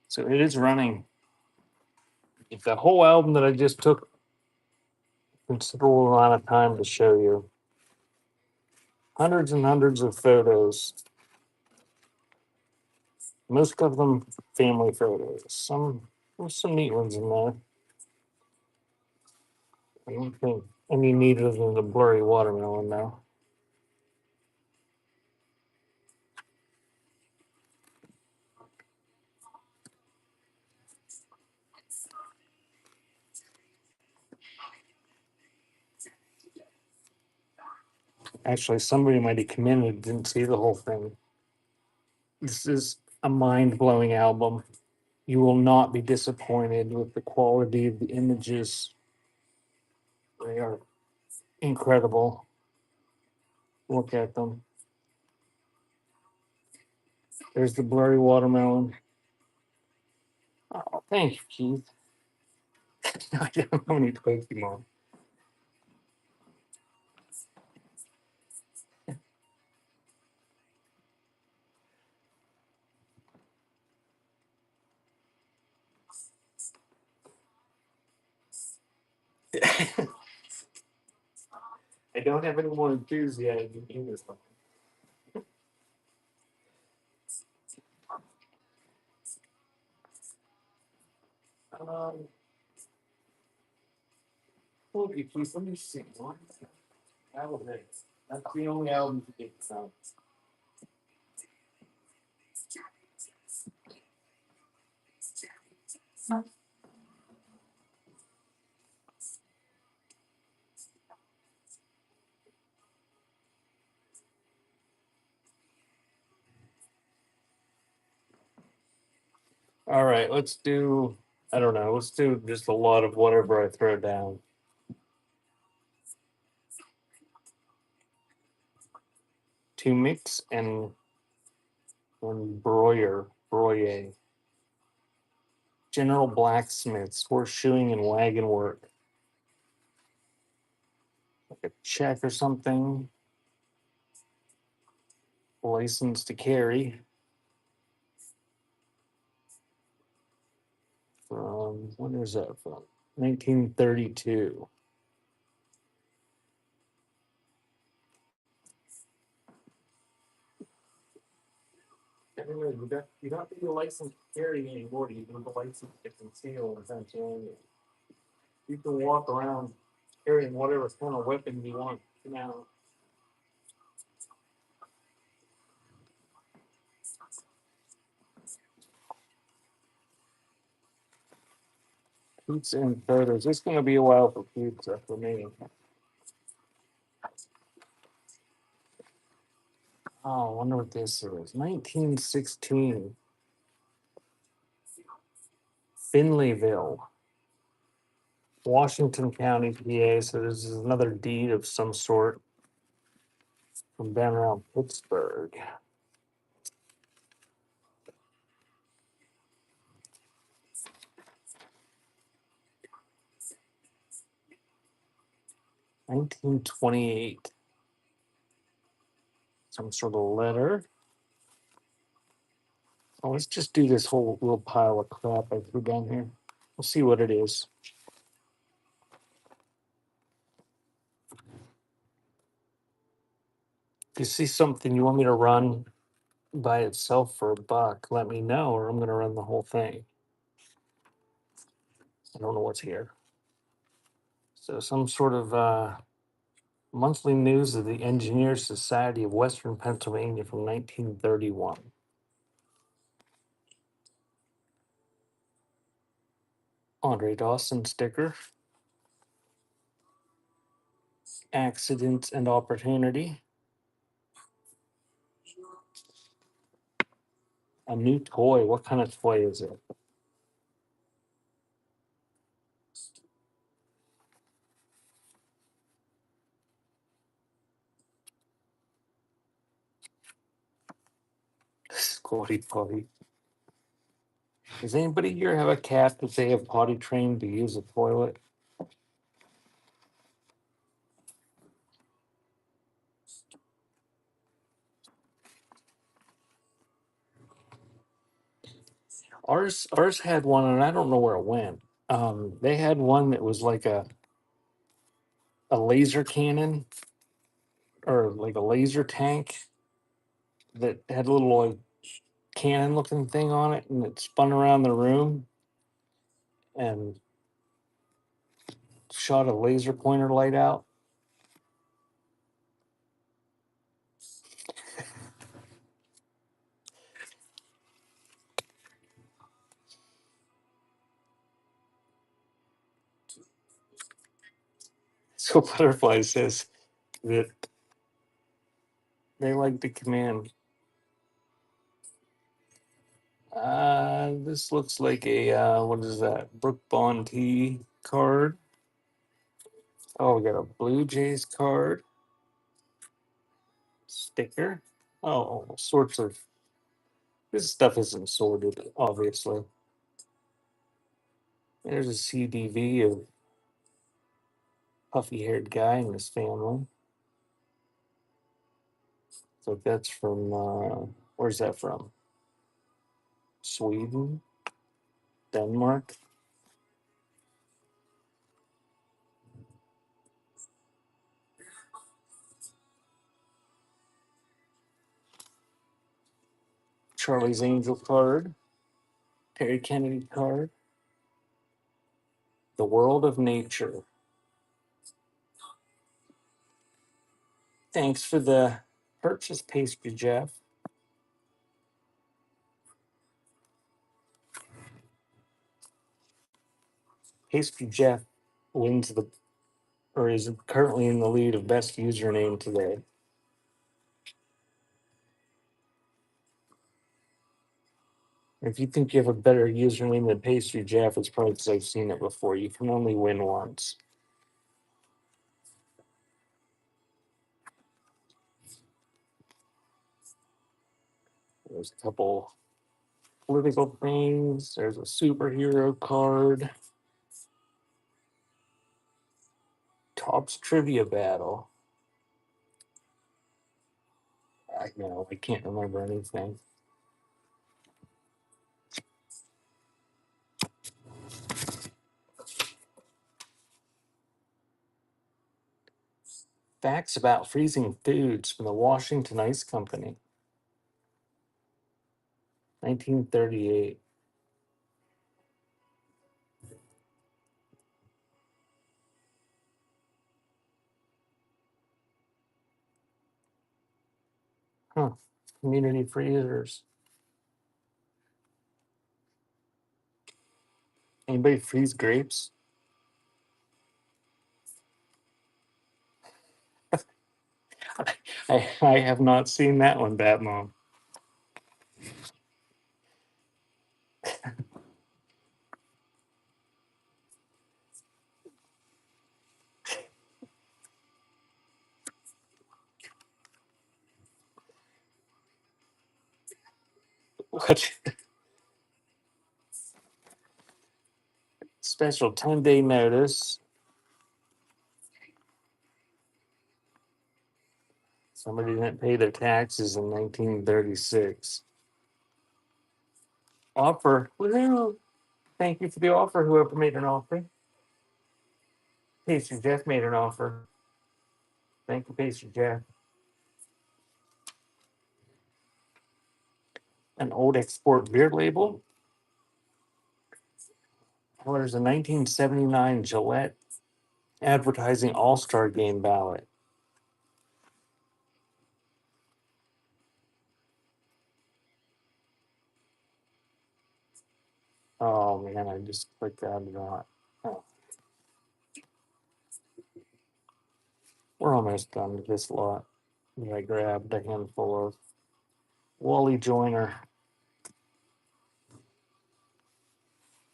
So it is running. If the whole album that I just took a considerable amount of time to show you. Hundreds and hundreds of photos. Most of them family photos. There's some neat ones in there. I don't think any neater than the blurry watermelon now. Actually, somebody might have come in and didn't see the whole thing. This is a mind blowing album. You will not be disappointed with the quality of the images. They are incredible. Look at them. There's the blurry watermelon. Oh, thank you, Keith. I don't know any Pokemon. I don't have any more enthusiasm in this one. Um, Holy please, let me see. What album is it? That's the only album to get found. All right, let's do. I don't know. Let's do just a lot of whatever I throw down. To mix and broyer. General blacksmiths, horseshoeing and wagon work. Like a check or something. License to carry. From when is that from? 1932. Anyway, you don't need a license to carry anymore. You need a license to conceal in Pennsylvania. You can walk around carrying whatever kind of weapon you want now. Pizza and photos. It's going to be a while for pizza for me. Oh, I wonder what this is. 1916. Finleyville, Washington County, PA. So this is another deed of some sort from down around Pittsburgh. 1928. Some sort of letter. Oh, let's just do this whole little pile of crap I threw down here. We'll see what it is. If you see something you want me to run by itself for $1, let me know, or I'm going to run the whole thing. I don't know what's here. So, some sort of monthly news of the Engineers Society of Western Pennsylvania from 1931. Andre Dawson sticker. Accidents and opportunity. A new toy. What kind of toy is it? Squatty potty. Does anybody here have a cat that they have potty trained to use a toilet? Ours had one, and I don't know where it went. They had one that was like a laser cannon or like a laser tank that had a little like cannon looking thing on it, and it spun around the room and shot a laser pointer light out. So Butterfly says that they like to command. This looks like a what is that? Brook Bond T card. Oh, we got a Blue Jays card. Sticker. Oh, all sorts of. This stuff isn't sorted, obviously. There's a CDV of puffy-haired guy and his family. So that's from where's that from? Sweden, Denmark. Charlie's Angel card, Terry Kennedy card, The World of Nature. Thanks for the purchase, Pastry Jeff. Pastry Jeff wins the, or is currently in the lead of best username today. If you think you have a better username than Pastry Jeff, it's probably because I've seen it before. You can only win once. There's a couple political things. There's a superhero card. Topps trivia battle. I can't remember anything. Facts about freezing foods from the Washington Ice Company, 1938. Huh. Community freezers. Anybody freeze grapes? I have not seen that one, Bat Mom. What? Special 10-day notice. Somebody didn't pay their taxes in 1936. Offer. Woohoo! Thank you for the offer, whoever made an offer. Pastry Jeff made an offer. Thank you, Pastry Jeff. An old export beer label. Oh, there's a 1979 Gillette advertising All-Star Game ballot. Oh man, I just clicked out of that. Oh, we're almost done with this lot that I grabbed a handful of. Wally Joyner,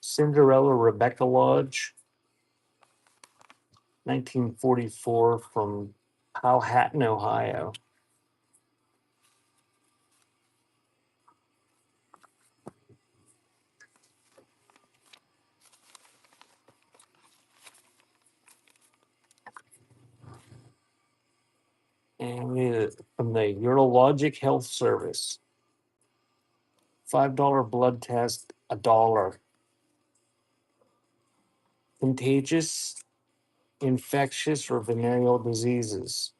Cinderella Rebecca Lodge, 1944 from Powhatan, Ohio. And from the Urologic Health Service, $5 blood test, $1. Contagious, infectious, or venereal diseases.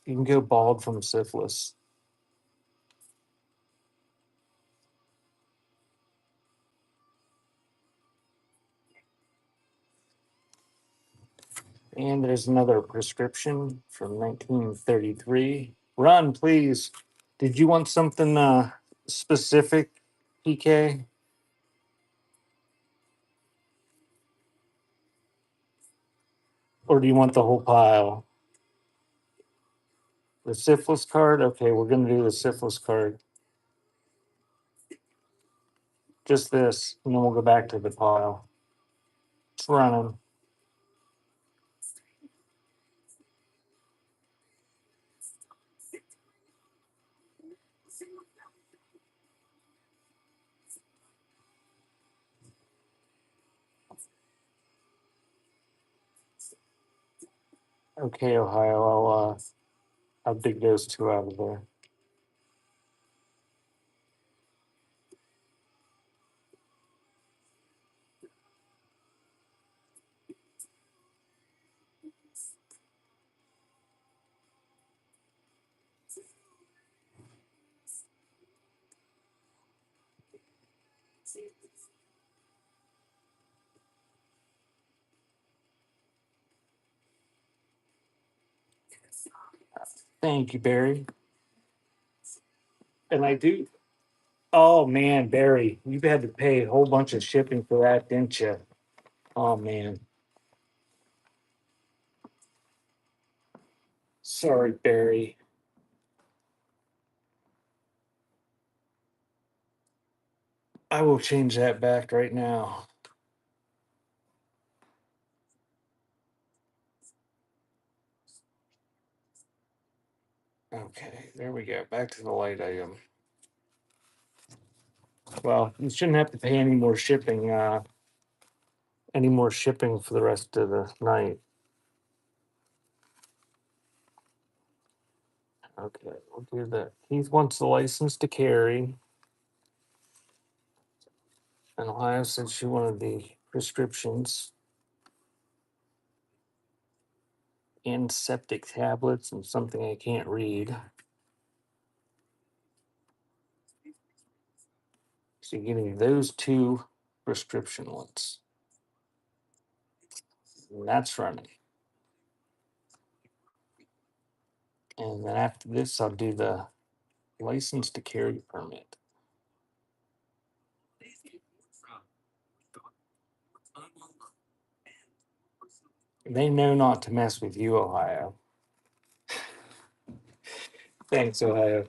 You can go bald from syphilis. And there's another prescription from 1933. Run, please. Did you want something specific, PK? Or do you want the whole pile? The syphilis card? Okay, we're going to do the syphilis card. Just this, and then we'll go back to the pile. It's running. Okay, Ohio, I'll dig those two out of there. Thank you, Barry. And I do. Oh man, Barry, you've had to pay a whole bunch of shipping for that, didn't you? Oh man, sorry, Barry. I will change that back right now. Okay, there we go. Back to the light item. Well, you shouldn't have to pay any more shipping for the rest of the night. Okay, we'll do that. Keith wants the license to carry, and Ohio said she wanted the prescriptions antiseptic tablets and something I can't read. So you're getting those two prescription ones. And that's running. And then after this, I'll do the license to carry permit. They know not to mess with you, Ohio. Thanks, Ohio.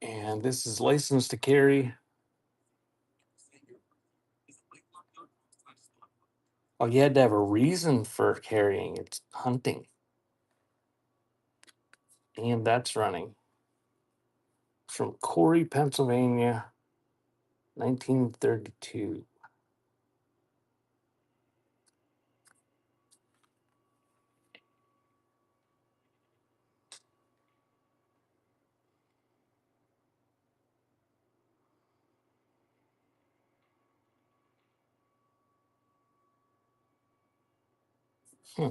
And this is license to carry. Oh, you had to have a reason for carrying. It's hunting. And that's running. From Corey, Pennsylvania, 1932. Hmm.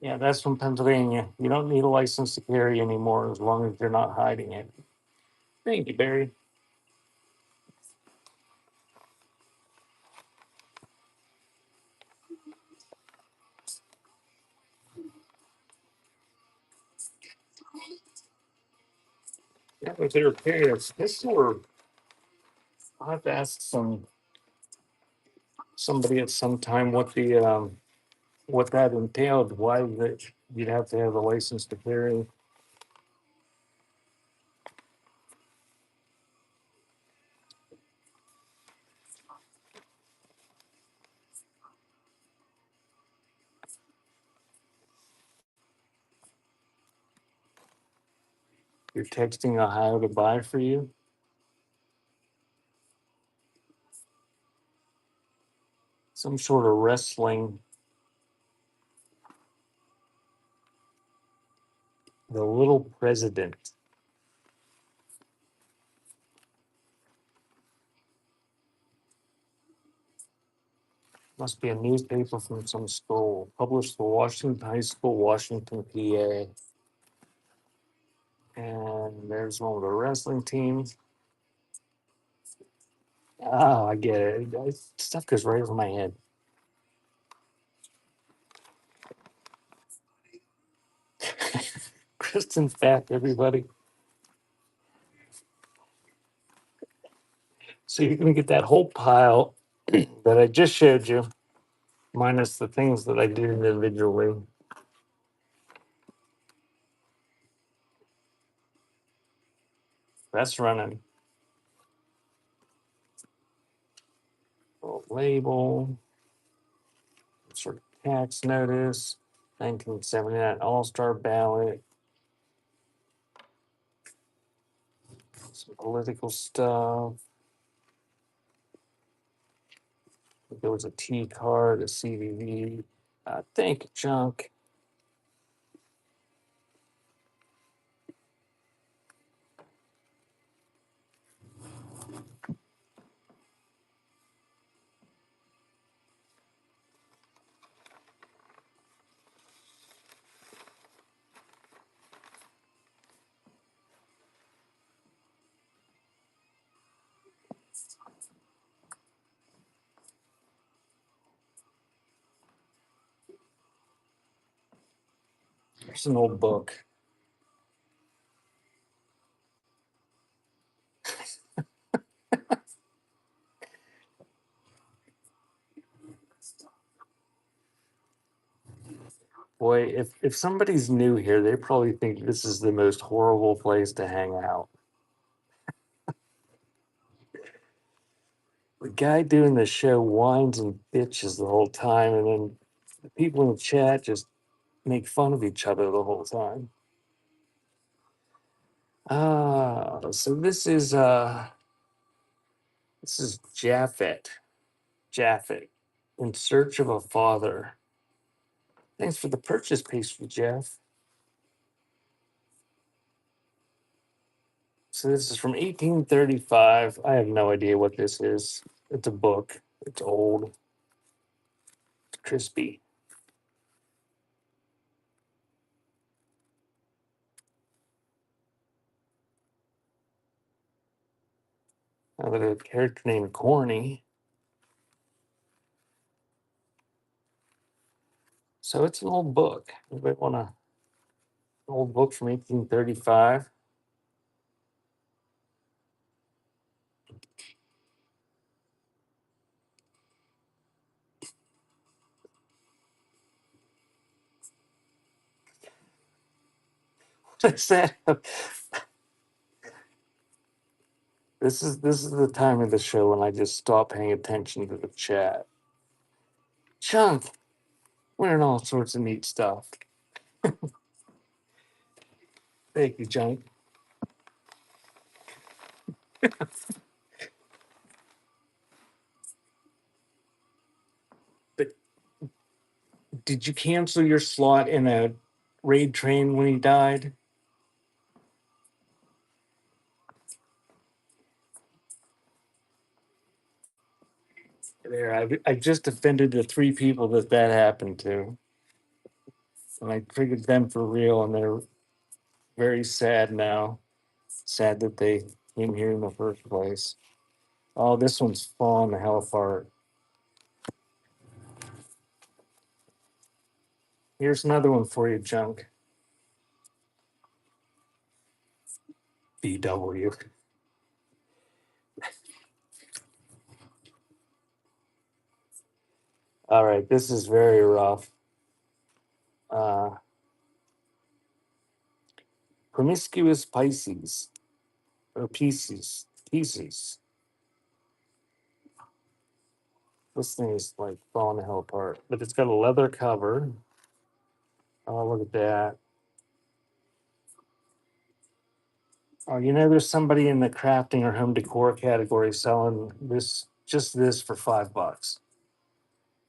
Yeah, that's from Pennsylvania. You don't need a license to carry anymore as long as you're not hiding it. Thank you, Barry. Yeah, with their parents, this sort of, I'll have to ask somebody at some time what that entailed. Why that you'd have to have a license to carry. You're texting Ohio to buy for you. Some sort of wrestling. The little president. Must be a newspaper from some school. Published the Washington High School, Washington, PA. And there's one with a wrestling team. Oh, I get it. Stuff goes right over my head. Kristen's back, everybody. So you're going to get that whole pile that I just showed you, minus the things that I did individually. That's running. Label, sort of tax notice, 1979 All Star ballot, some political stuff. There was a T card, a CVV. Thank you, Junk. It's an old book. Boy, if somebody's new here, they probably think this is the most horrible place to hang out. The guy doing the show whines and bitches the whole time, and then the people in the chat just make fun of each other the whole time. So this is Japhet. Japhet. In Search of a Father. Thanks for the purchase pastry, Jeff. So this is from 1835. I have no idea what this is. It's a book. It's old. It's crispy. I have a character named Corny. So it's an old book. Anybody want an old book from 1835? What is that? This is the time of the show when I just stop paying attention to the chat. Chunk, wearing all sorts of neat stuff. Thank you, Chunk. But did you cancel your slot in a raid train when he died? There, I just offended the three people that happened to, and I triggered them for real, and they're very sad now. Sad that they came here in the first place. Oh, this one's falling the hell apart. Here's another one for you, Junk. BW. All right, this is very rough. Uh, Promiscuous Pisces or Pieces. This thing is like falling the hell apart, but it's got a leather cover. Oh, look at that. Oh, there's somebody in the crafting or home decor category selling this for $5.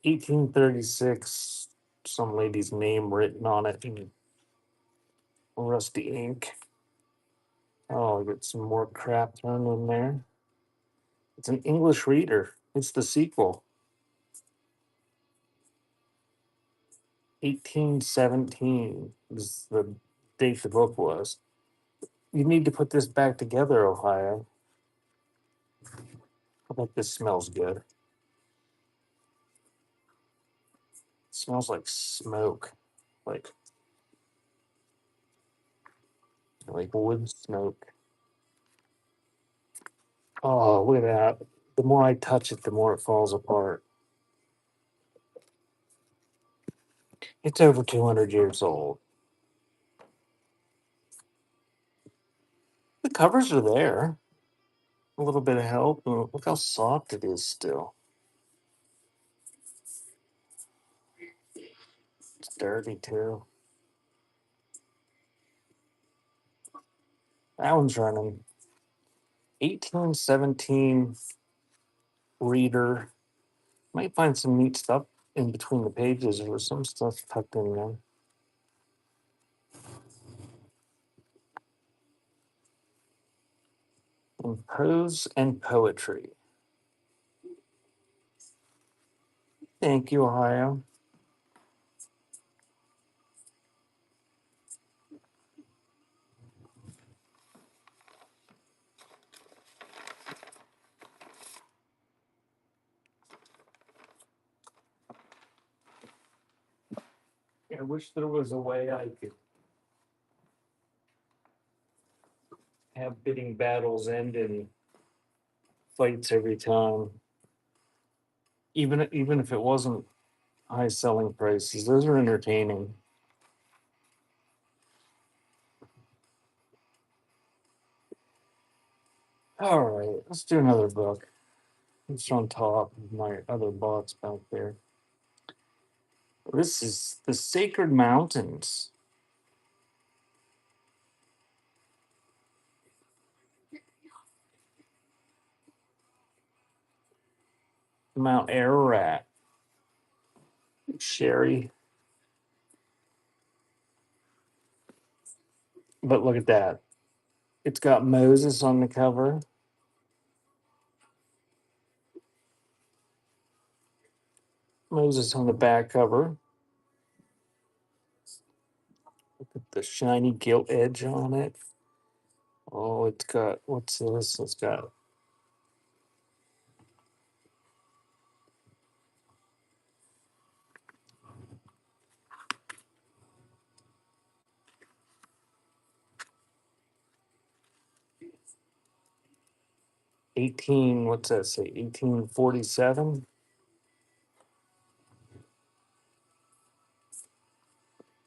1836. Some lady's name written on it in rusty ink. Oh, I got some more crap thrown in there. It's an English reader. It's the sequel. 1817 is the date the book was. You need to put this back together, Ohio. I bet this smells good. It smells like smoke, like wood smoke. Oh, look at that. The more I touch it, the more it falls apart. It's over 200 years old. The covers are there. A little bit of help. Look how soft it is still. It's dirty too. That one's running. 1817 reader. Might find some neat stuff in between the pages. There was some stuff tucked in there. And prose and poetry. Thank you, Ohio. I wish there was a way I could have bidding battles end in fights every time. Even if it wasn't high selling prices, those are entertaining. All right, let's do another book. It's on top of my other box back there. This is The Sacred Mountains. Mount Ararat. Sherry. But look at that. It's got Moses on the cover. Moses on the back cover. Look at the shiny gilt edge on it. Oh, it's got, what's this? It's got 18, what's that say? 1847?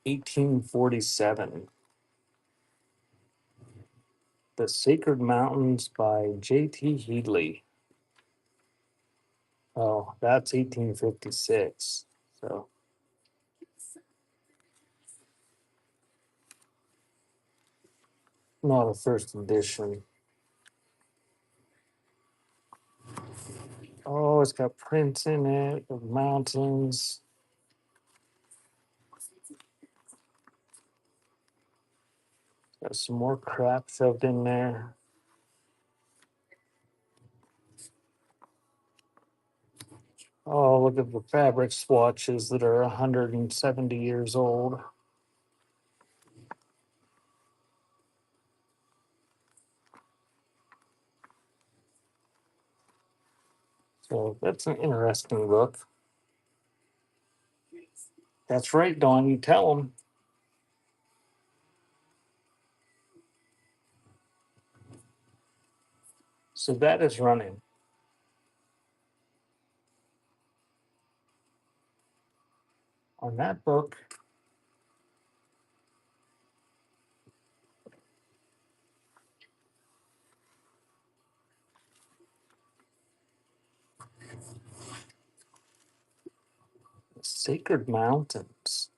1847. The Sacred Mountains by J.T. Headley. Oh, that's 1856. So not a first edition. Oh, it's got prints in it of mountains. Got some more crap shoved in there. Oh, look at the fabric swatches that are 170 years old. So that's an interesting book. That's right, Dawn. You tell them. So that is running on that book. Sacred Mountains.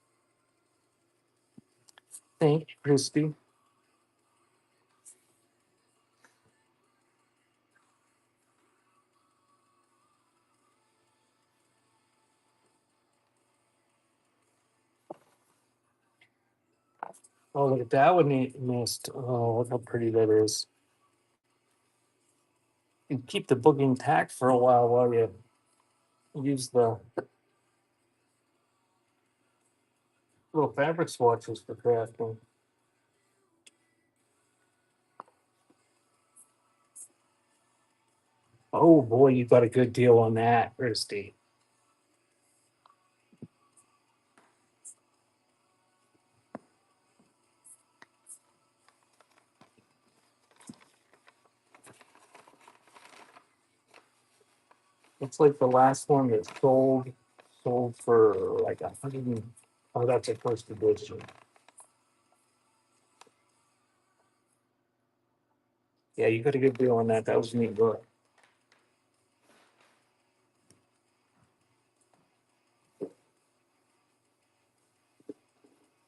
Thank you, Christy. Oh, look at that one he missed. Oh, look how pretty that is. You keep the book intact for a while you use the little fabric swatches for crafting. Oh boy, you got a good deal on that, Christy. It's like the last one that sold for like 100. Oh, that's a first edition. Yeah, you got a good deal on that. That was a neat book.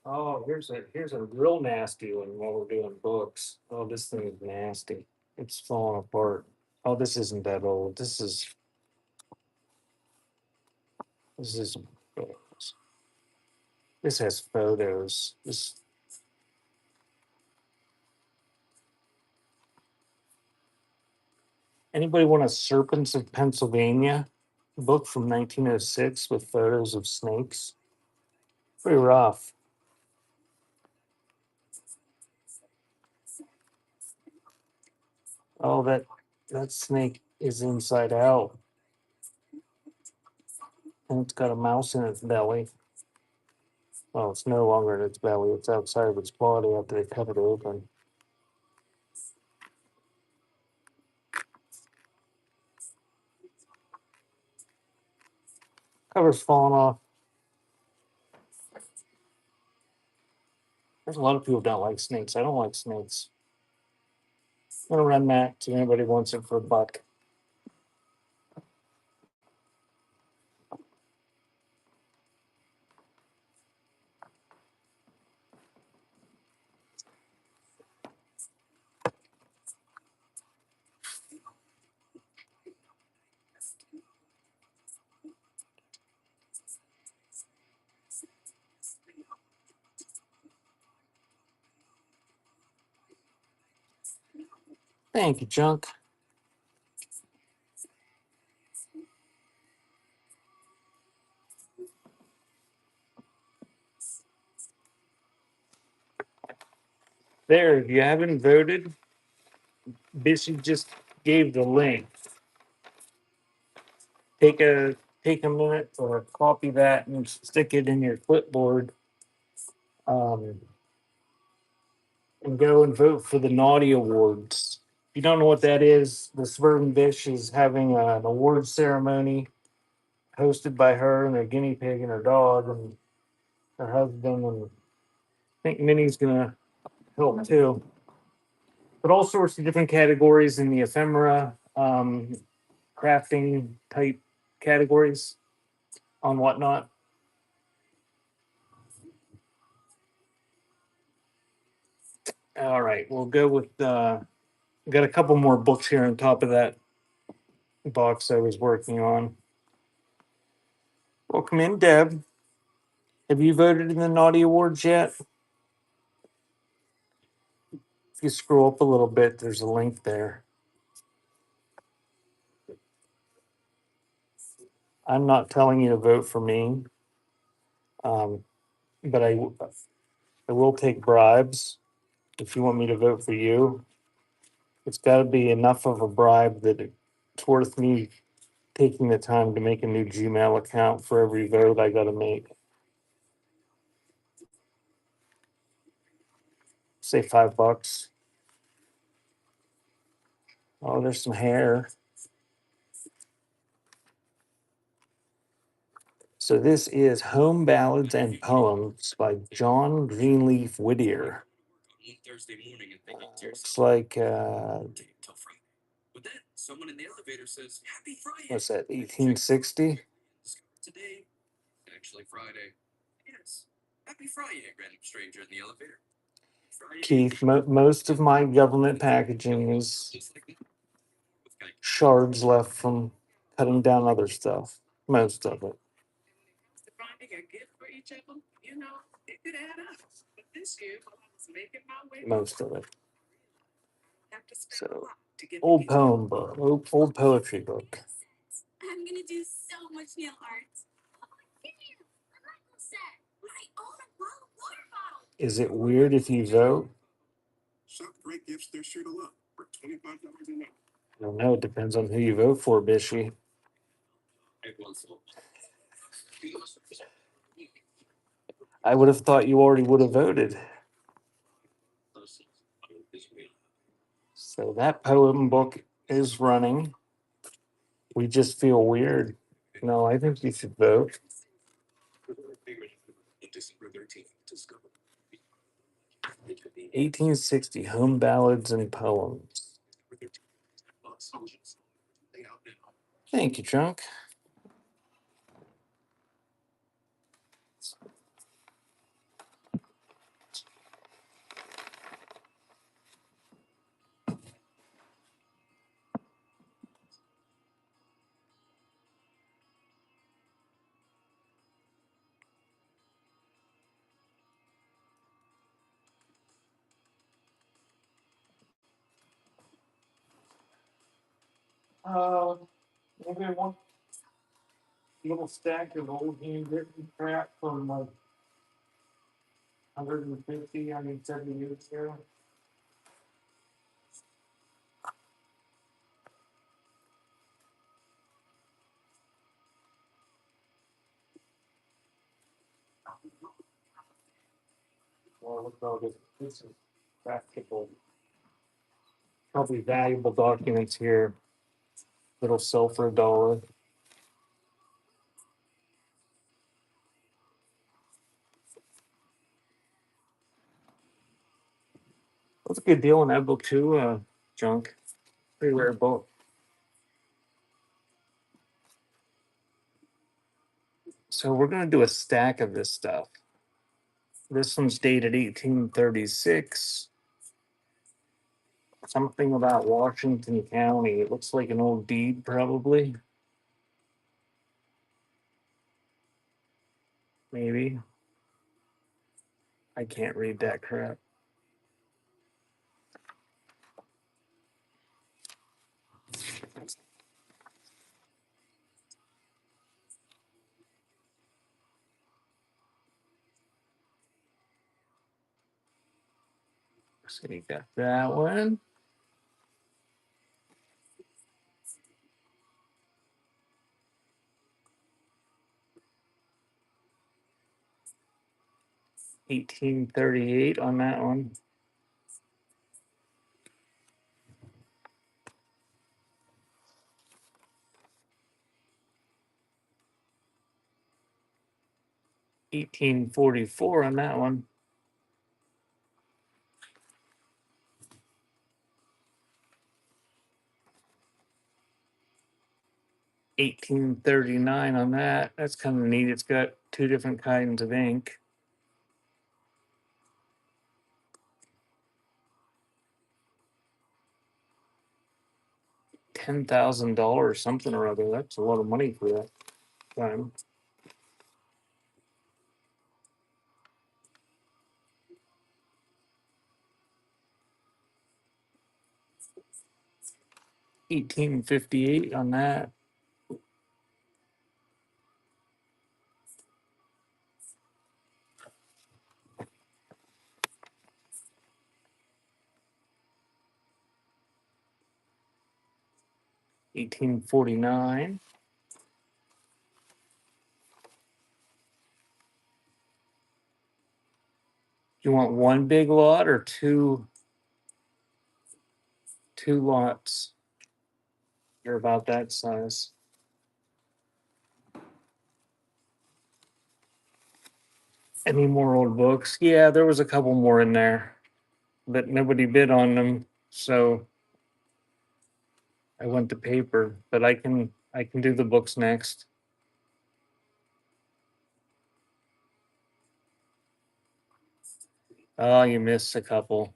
Oh, here's a real nasty one while we're doing books. Oh, this thing is nasty. It's falling apart. Oh, this isn't that old. This is this has photos. This Anybody want a Serpents of Pennsylvania book from 1906 with photos of snakes? Pretty rough. Oh, that snake is inside out, and it's got a mouse in its belly. Well, it's no longer in its belly. It's outside of its body after they cut it open. Cover's falling off. There's a lot of people don't like snakes. I don't like snakes. I'm gonna run that to anybody who wants it for $1. Thank you, Junk. There, if you haven't voted, Bissy just gave the link. Take a minute to copy that and stick it in your clipboard. Um, and go and vote for the Naughty Awards. If you don't know what that is, the Suburban Bish is having an awards ceremony hosted by her and her guinea pig and her dog and her husband. And I think Minnie's going to help too. But all sorts of different categories in the ephemera, crafting type categories on whatnot. All right, we'll go with got a couple more books here on top of that box I was working on. Welcome in, Deb. Have you voted in the Naughty Awards yet? If you scroll up a little bit, there's a link there. I'm not telling you to vote for me, but I will take bribes if you want me to vote for you. It's got to be enough of a bribe that it's worth me taking the time to make a new Gmail account for every vote I got to make. Say $5. Oh, there's some hair. So this is Home Ballads and Poems by John Greenleaf Whittier. Looks like what's that? 1860. Keith, most of my government packaging is shards left from cutting down other stuff. Most of it. Most of it. So, old poem book, old poetry book. Is it weird if you vote? I don't know. It depends on who you vote for, Bishy. I would have thought you already would have voted. So that poem book is running. We just feel weird. No, I think you should vote. 1860 Home Ballads and Poems. Thank you, Junk. Maybe one little stack of old handwritten crap from like 150, 170 years ago. Well, look at all this is practical, probably valuable documents here that'll sell for $1. That's a good deal on that book too. Junk, pretty rare book. So we're gonna do a stack of this stuff. This one's dated 1836. Something about Washington County. It looks like an old deed, probably. Maybe. I can't read that crap. So you got that one. 1838 on that one. $18.44 on that one. $18.39 on that. That's kind of neat. It's got two different kinds of ink. $10,000 something or other. That's a lot of money for that time. $18.58 on that. $18.49. You want one big lot or two lots? They're about that size. Any more old books? Yeah, there was a couple more in there, but nobody bid on them, so I went to paper. But I can do the books next. Oh, you missed a couple.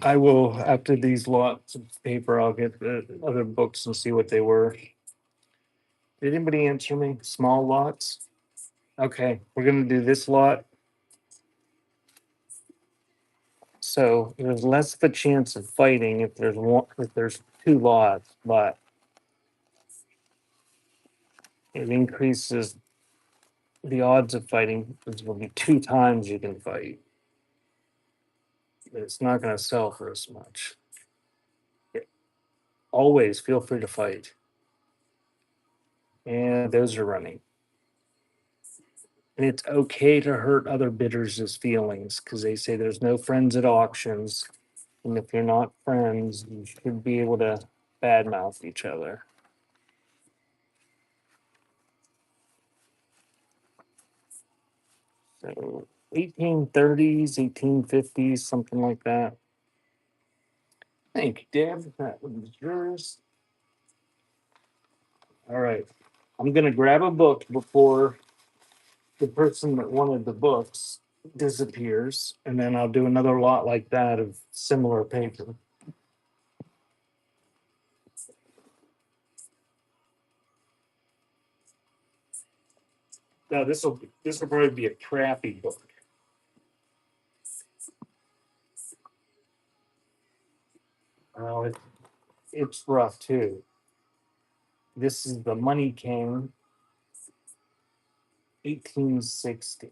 I will after these lots of paper. I'll get the other books and see what they were. Did anybody answer me? Small lots. Okay, we're gonna do this lot. So there's less of a chance of fighting if there's two lots, but it increases the odds of fighting. There's will be two times you can fight. But it's not gonna sell for as much. Always feel free to fight. And those are running. And it's okay to hurt other bidders' feelings because they say there's no friends at auctions. And if you're not friends, you should be able to badmouth each other. So 1830s, 1850s, something like that. Thank you, Deb. That was yours. All right. I'm going to grab a book before the person that wanted the books disappears, and then I'll do another lot like that of similar paper. Now this will probably be a crappy book. Well, it's rough too. This is the Money King, 1860.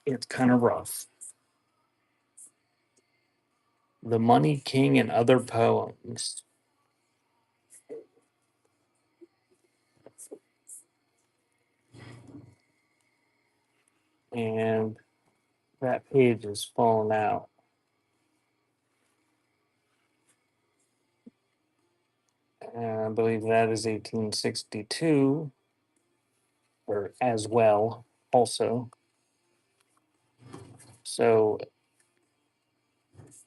It's kind of rough. The Money King and Other Poems. And that page is fallen out. And I believe that is 1862. or as well, also. So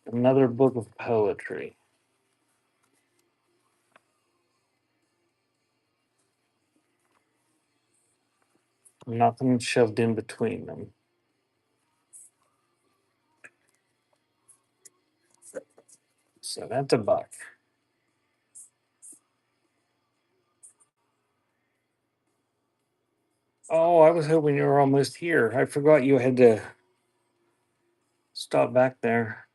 another book of poetry. Nothing shoved in between them. So that's a buck. Oh, I was hoping you were almost here. I forgot you had to stop back there.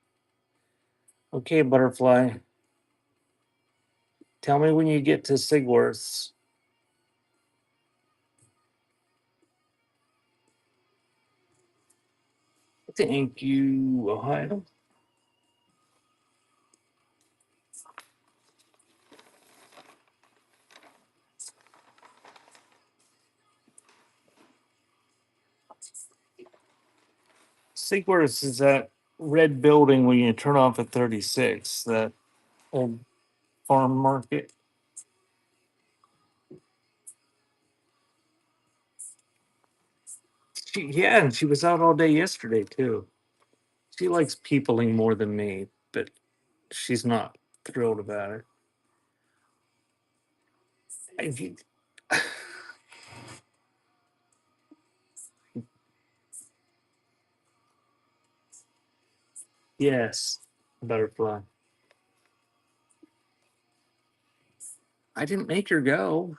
Okay, butterfly. Tell me when you get to Sigworth's. Thank you, Ohio. Sigworth's is that red building when you turn off at 36, that old farm market. Yeah, and she was out all day yesterday too. She likes peopling more than me, but she's not thrilled about it. I- yes, butterfly. I didn't make her go.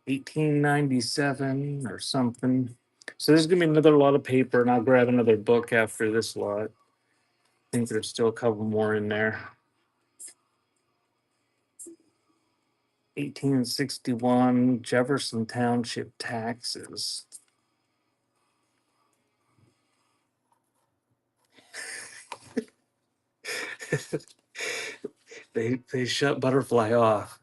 1897 or something. So there's gonna be another lot of paper, and I'll grab another book after this lot. I think there's still a couple more in there. 1861 Jefferson Township taxes. They shut Butterfly off.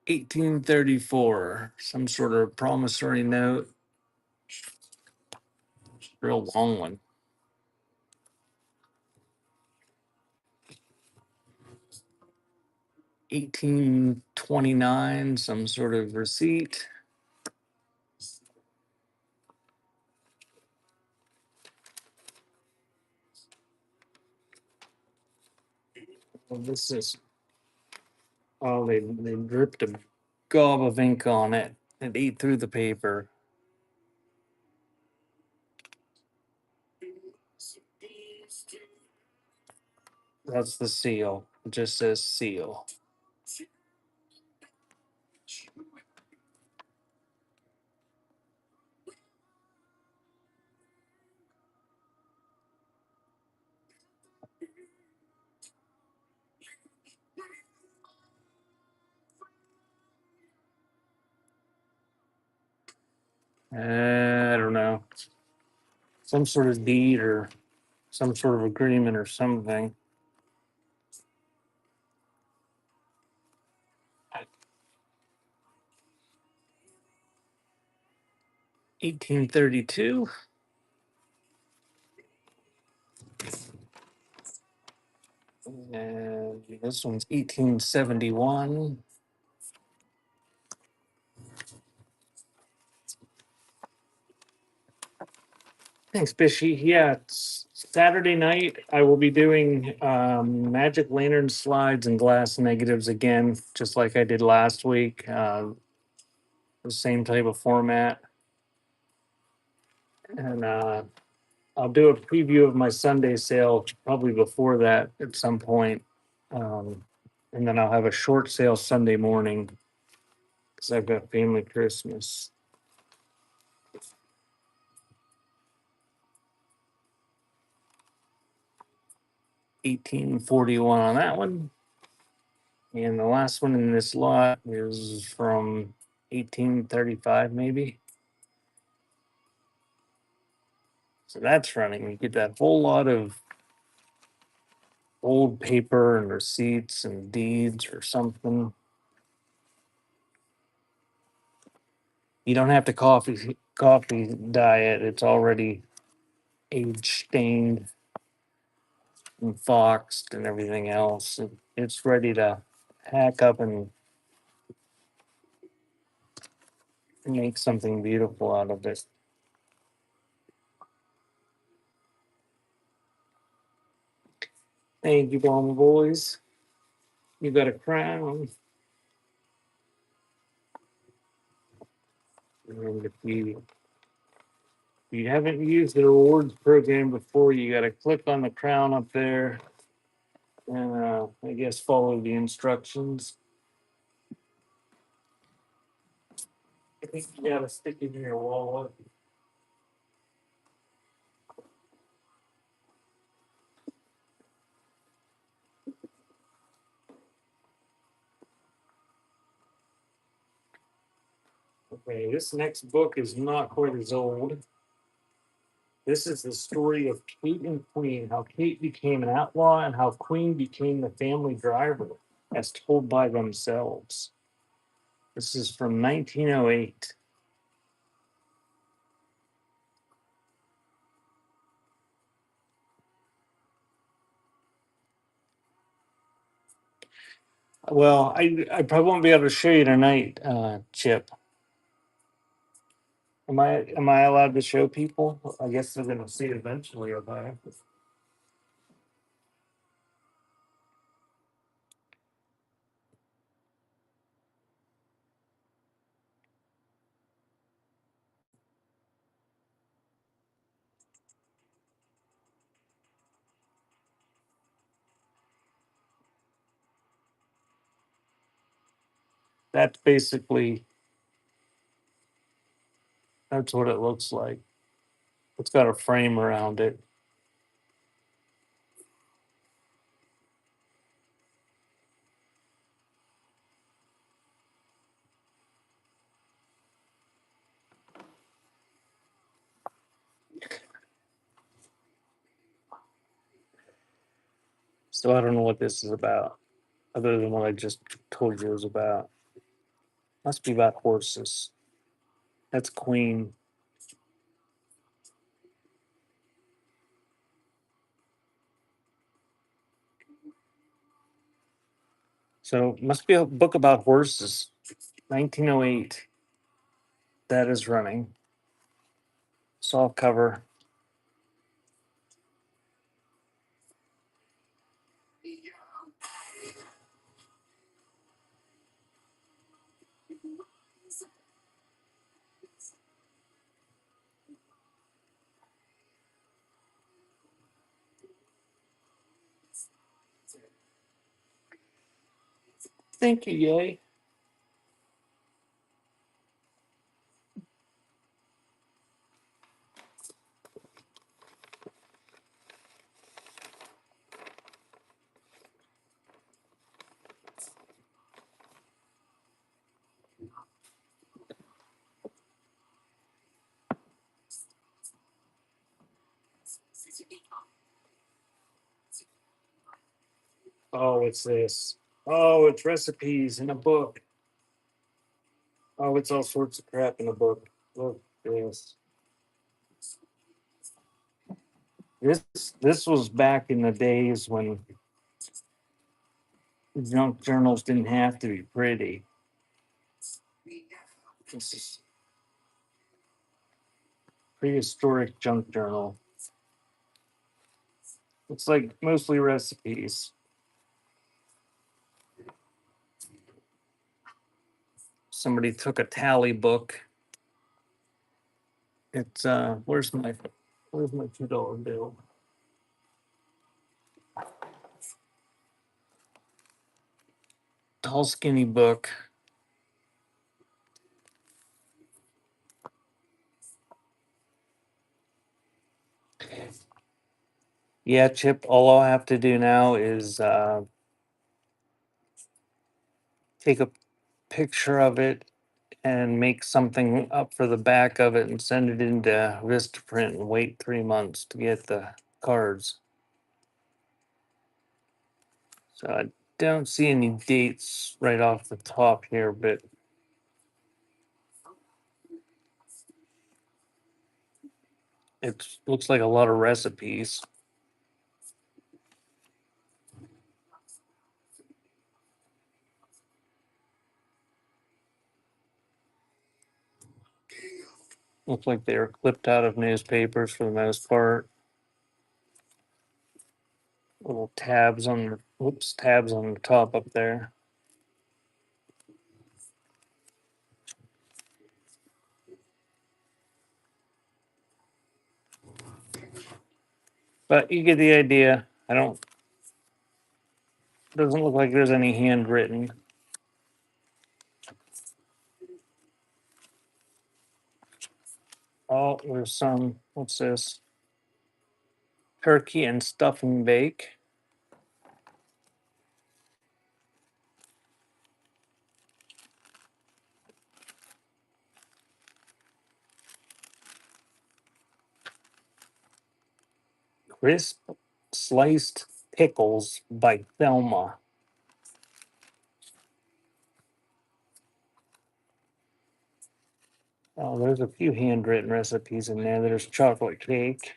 1834, some sort of promissory note. Real long one. 1829, some sort of receipt. Well, this is, oh, they dripped a gob of ink on it. It ate through the paper. That's the seal. It just says seal. I don't know. Some sort of deed or some sort of agreement or something. 1832. And this one's 1871. Thanks, Bishy. Yeah, it's Saturday night. I will be doing magic lantern slides and glass negatives again, just like I did last week. The same type of format. And I'll do a preview of my Sunday sale probably before that at some point. Um, and then I'll have a short sale Sunday morning because I've got family Christmas. 1841 on that one. And the last one in this lot is from 1835, maybe. So that's running. You get that whole lot of old paper and receipts and deeds or something. You don't have to coffee dye it. It's already age stained. and foxed and everything else. It's ready to hack up and make something beautiful out of it. Thank you, Bomber Boys. You got a crown. And if you haven't used the rewards program before, you got to click on the crown up there and I guess follow the instructions. I think you got to stick it in your wallet. Okay, this next book is not quite as old. This is the story of Kate and Queen, how Kate became an outlaw and how Queen became the family driver, as told by themselves. This is from 1908. Well, I probably won't be able to show you tonight, Chip. Am I allowed to show people? I guess they're gonna see eventually, okay. That's basically that's what it looks like. It's got a frame around it. So I don't know what this is about, other than what I just told you it was about. Must be about horses. That's Queen. So must be a book about horses. 1908. That is running. Soft cover. Thank you, yay. Oh, it's this. Oh, it's recipes in a book. Oh, it's all sorts of crap in a book. Look at this. This this was back in the days when junk journals didn't have to be pretty. This is prehistoric junk journal. It's like mostly recipes. Somebody took a tally book. It's where's my $2 bill? Tall skinny book. Yeah, Chip, all I'll have to do now is take a picture of it and make something up for the back of it and send it into Vistaprint and wait 3 months to get the cards. So I don't see any dates right off the top here, but it looks like a lot of recipes. Look like they were clipped out of newspapers for the most part. Little tabs on the tabs on the top up there. But you get the idea. I don't. Doesn't look like there's any handwritten. Oh, there's some. What's this? Turkey and stuffing bake. Crisp sliced pickles by Thelma. Oh, there's a few handwritten recipes in there. There's chocolate cake.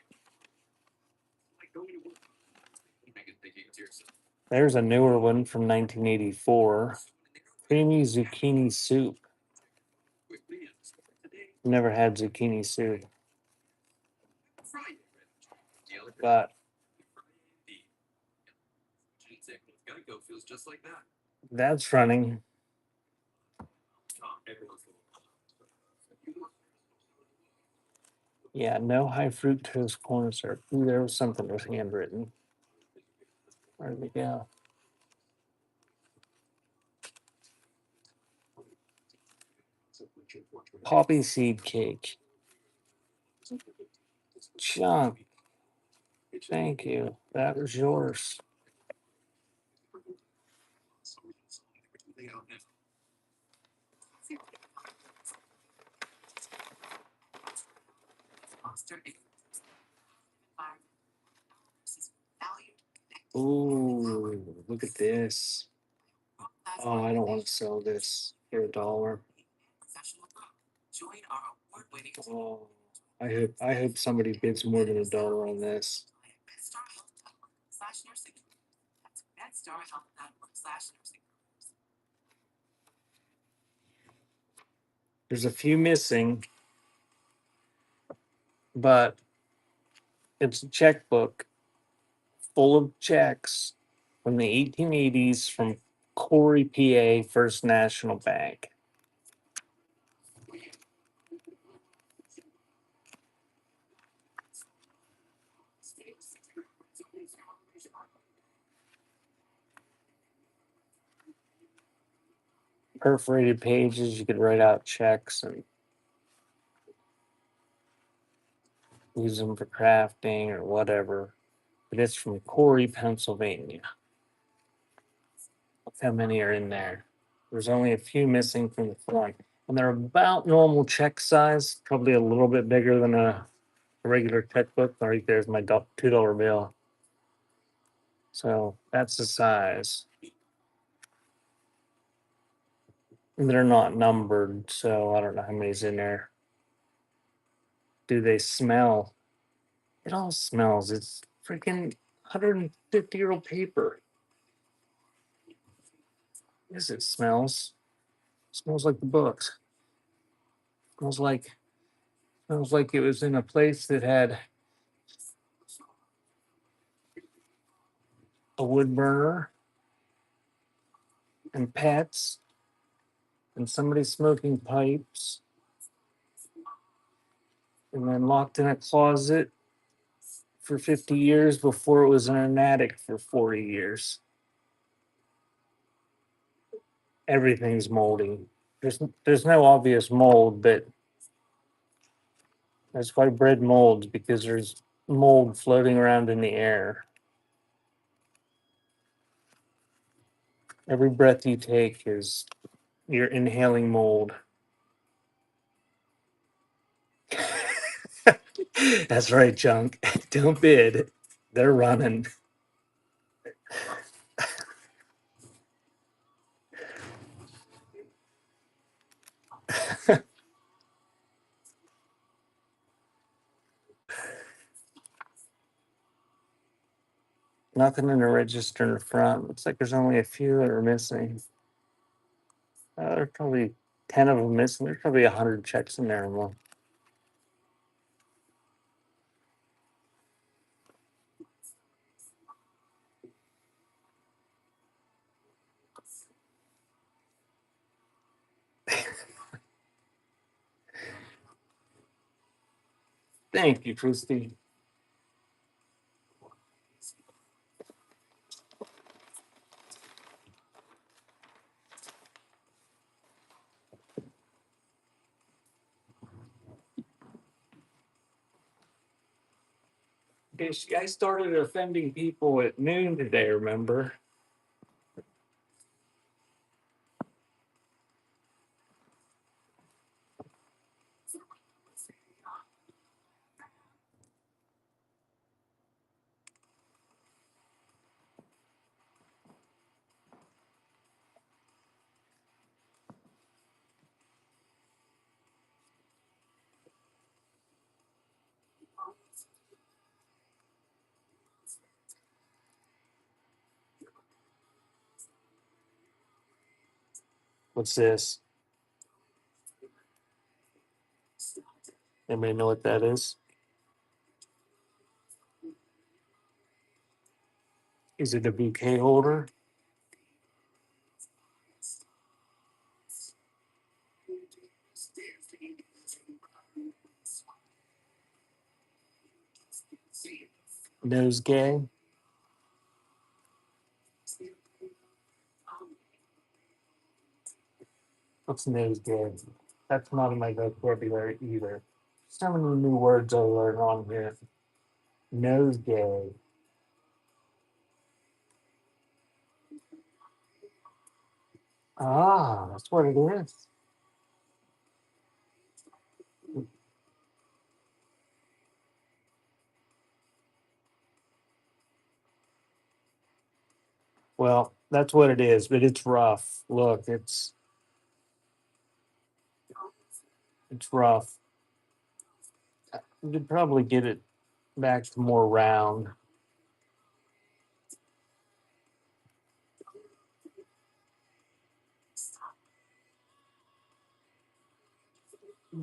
There's a newer one from 1984. Creamy zucchini soup. Never had zucchini soup. But that's running. Yeah, no high fructose corn syrup. Ooh, there was something that was handwritten. Where did it go? Poppy seed cake. Chunk. Thank you. That was yours. Ooh, look at this. Oh, I don't want to sell this for $1. Oh, I hope somebody bids more than $1 on this. There's a few missing, but it's a checkbook full of checks from the 1880s from Corey, PA, First National Bank. Perforated pages, you could write out checks and use them for crafting or whatever. But it's from Corey, Pennsylvania. Look how many are in there. There's only a few missing from the front. And they're about normal check size, probably a little bit bigger than a regular checkbook. Right there's my $2 bill. So that's the size. And they're not numbered, so I don't know how many's in there. Do they smell? It all smells. It's freaking 150-year-old paper. Yes, it smells. Smells like the books. Smells like it was in a place that had a wood burner and pets and somebody smoking pipes and then locked in a closet for 50 years before it was in an attic for 40 years. Everything's moldy. There's no obvious mold, but that's why bread molds, because there's mold floating around in the air. Every breath you take is you're inhaling mold. That's right, Chunk. Don't bid. They're running. Nothing in the register in the front. Looks like there's only a few that are missing. There's probably 10 of them missing. There's probably 100 checks in there. Well, Thank you, Christy. I started offending people at noon today, remember? What's this? Anybody know what that is? Is it a bouquet holder? Nosegay? What's nosegay? That's not in my vocabulary either. So many new words I learn on here. Nosegay. Ah, that's what it is. Well, that's what it is, but it's rough. Look, it's rough. You could probably get it back to more round.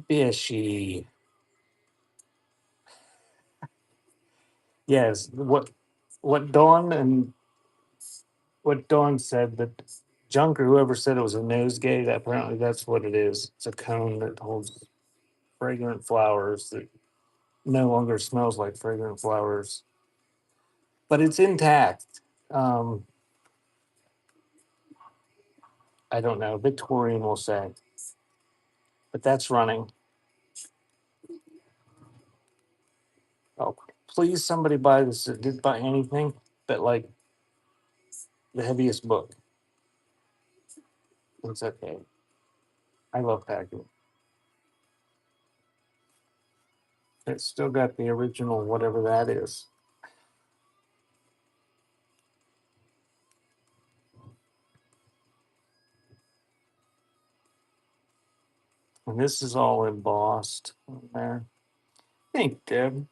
Fishy. Yes. What Dawn and what Dawn said that Junk or whoever said it was a nosegay, that apparently that's what it is. It's a cone that holds fragrant flowers that no longer smells like fragrant flowers. But it's intact. Um, I don't know. Victorian will say. But that's running. Oh, please somebody buy this. Did buy anything but like the heaviest book. It's okay. I love packing. It's still got the original, whatever that is. And this is all embossed on there. Thank Deb.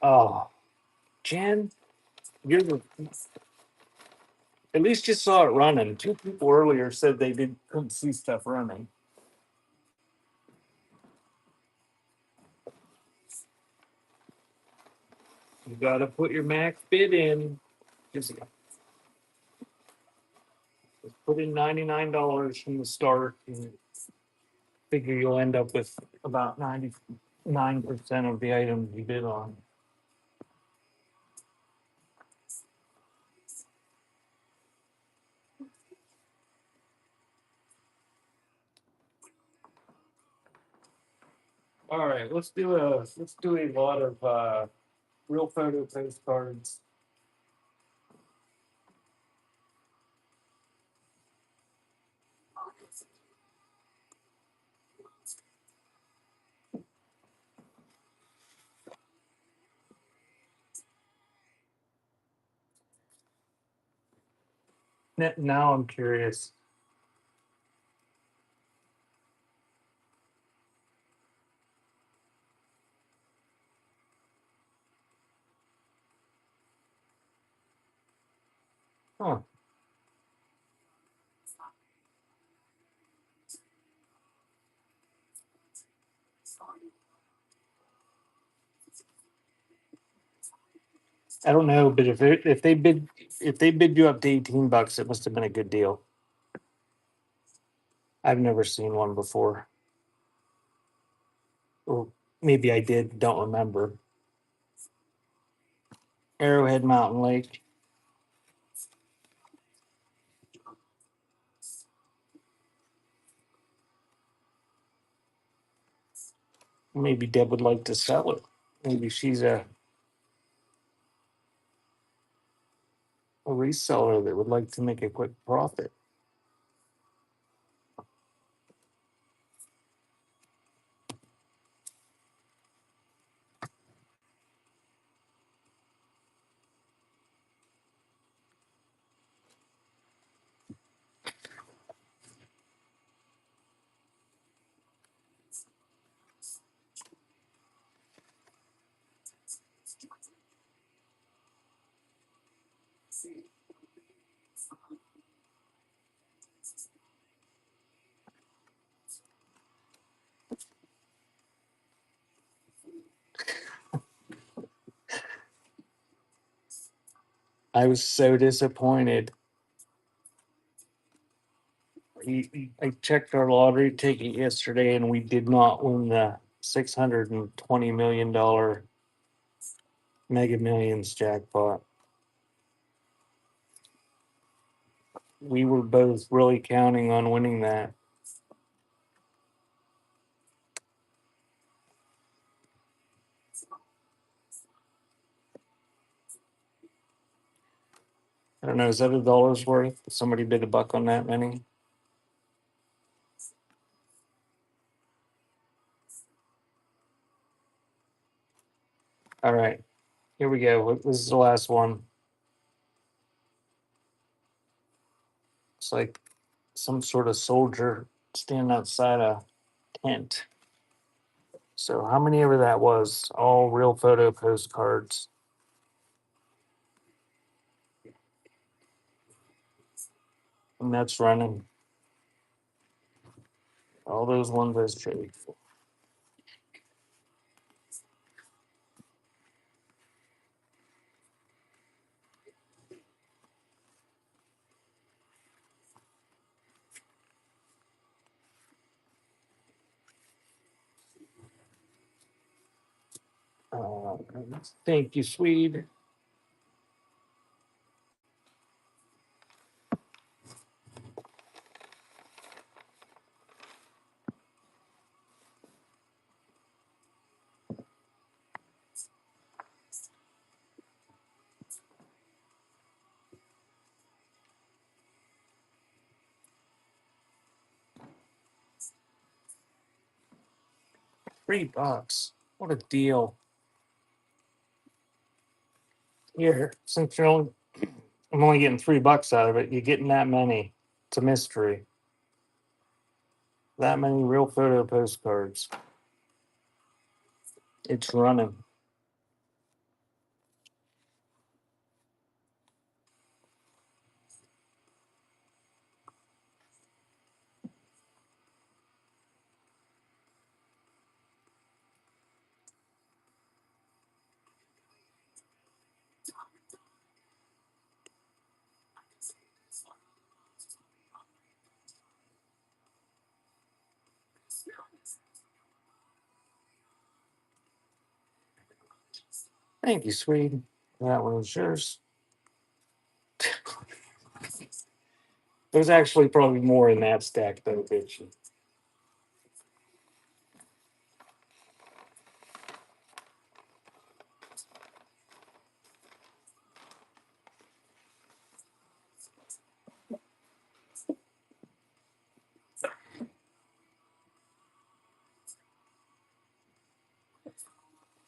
Oh, Jen, you're the, at least you saw it running. Two people earlier said they couldn't see stuff running. You got to put your max bid in. Just put in $99 from the start, and figure you'll end up with about 99% of the items you bid on. All right, let's do a lot of real photo postcards. Now I'm curious. Huh. I don't know, but if they bid you up to $18, it must have been a good deal. I've never seen one before, or maybe I did. Don't remember. Arrowhead Mountain Lake. Maybe Deb would like to sell it. Maybe she's a reseller that would like to make a quick profit. I was so disappointed. I checked our lottery ticket yesterday and we did not win the $620 million Mega Millions jackpot. We were both really counting on winning that. I don't know, is that a dollar's worth? Somebody bid a buck on that many? All right, here we go. This is the last one. It's like some sort of soldier standing outside a tent. So how many ever that was, all real photo postcards. And that's running. All those ones as trade. Uh, thank you, Swede. $3. What a deal. Here, since I'm only getting $3 out of it, you're getting that many. It's a mystery. That many real photo postcards. It's running. Thank you, Swede. That was yours. There's actually probably more in that stack, though, bitch.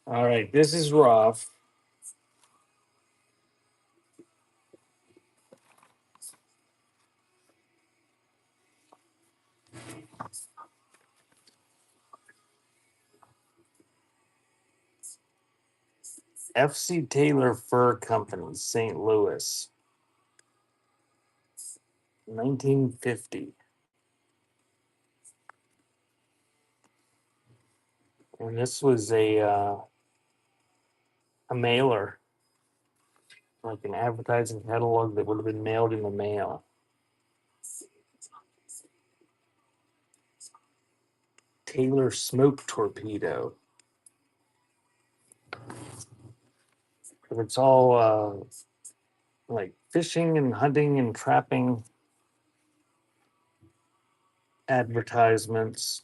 All right, this is rough. FC Taylor Fur Company, St. Louis, 1950. And this was a mailer. like an advertising catalog that would have been mailed in the mail. Taylor smoke torpedo. But it's all like fishing and hunting and trapping advertisements.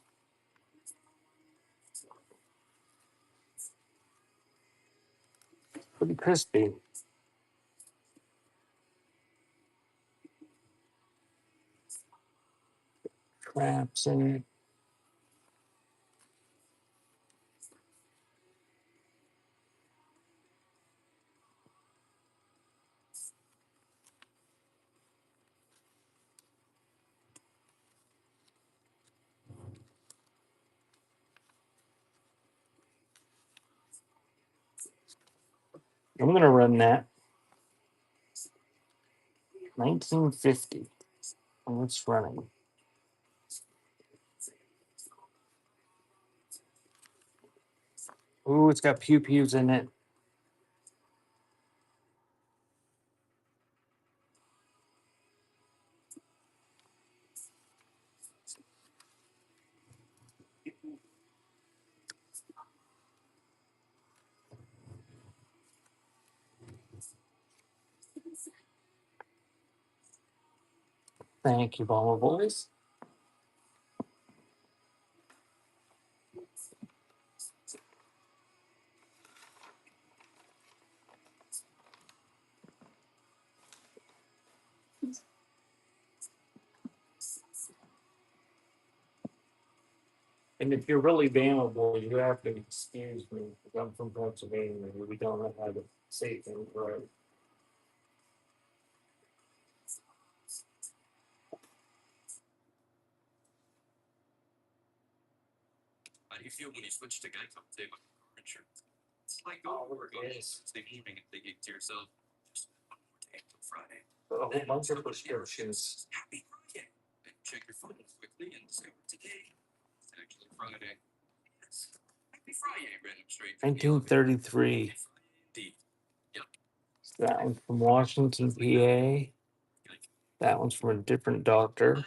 Pretty crispy. Traps in it. I'm gonna run that. 1950. And it's running. Ooh, it's got pew pews in it. Thank you, Bomber Boys. And if you're really damnable, you have to excuse me because I'm from Pennsylvania. We don't know how to say things right. How do you feel when you switch to Geico? Save on car insurance. It's like Yes. Thursday evening and thinking to yourself, just one more day until Friday. A whole bunch of prescriptions. Happy Friday. And check your phone quickly and discover today it's actually Friday. Yes. Happy Friday, random stranger. 1933. Indeed. Yep. That one's from Washington, PA. That one's from a different doctor.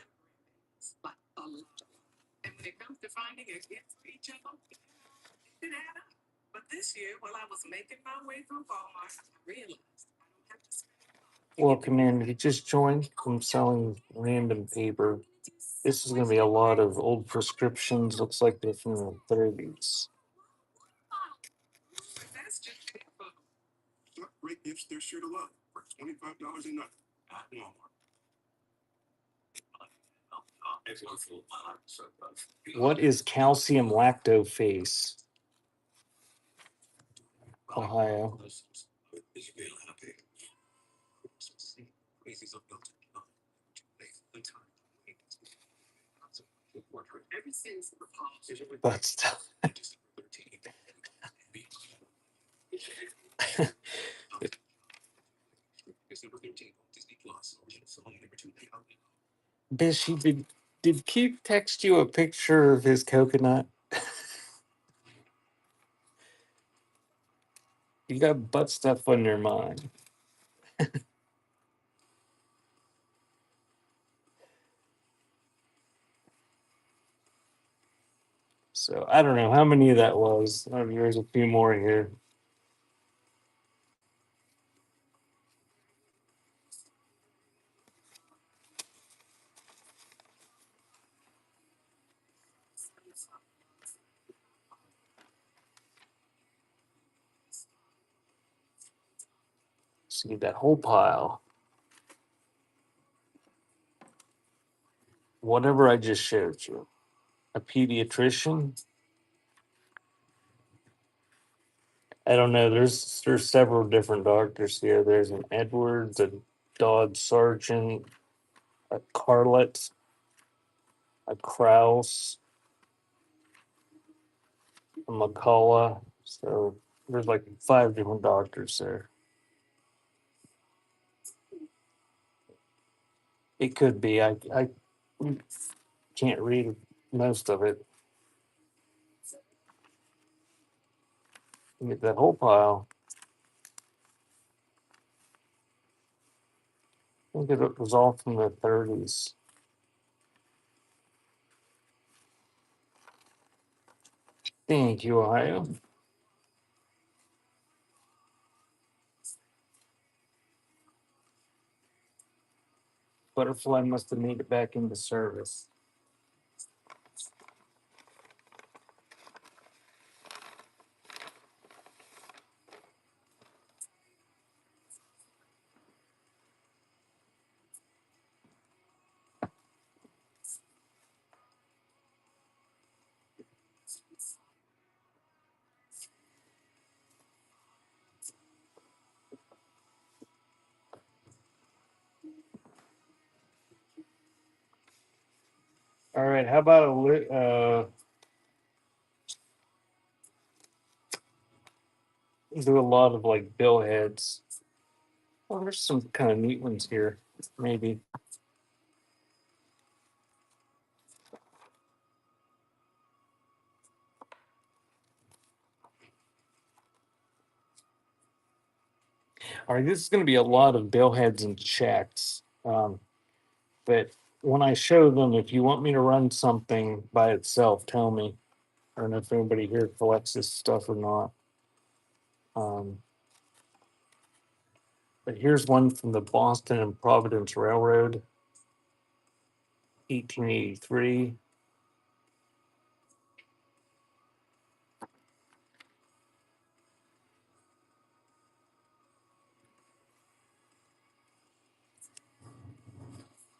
And when it comes to finding a gift for each of them, it add up. But this year, while I was making my way through Walmart, I realized I don't have to spend. Welcome in. If you just joined, I'm selling random paper. This is going to be a lot of old prescriptions. Looks like they're from the 30s. That's just info. Shop great gifts they're sure to love for $25 a night at Walmart. What is calcium lactose? Ohio. But still. Bishy, did Keith text you a picture of his coconut? You got butt stuff on your mind. So I don't know how many of that was. Oh, there's a few more here. See that whole pile. Whatever I just showed you. A pediatrician. I don't know. There's several different doctors here. There's an Edwards, a Dodge Sargent, a Carlett, a Kraus, a McCullough. So there's like 5 different doctors there. It could be. I can't read most of it. Get that whole pile. think it was all from the 30s. Thank you, Ohio. Butterfly must have made it back into service. All right, how about do a lot of like billheads. Well, there's some kind of neat ones here, maybe. All right, this is going to be a lot of billheads and checks. But when I show them, if you want me to run something by itself, tell me. I don't know if anybody here collects this stuff or not. Um, but here's one from the Boston and Providence Railroad, 1883.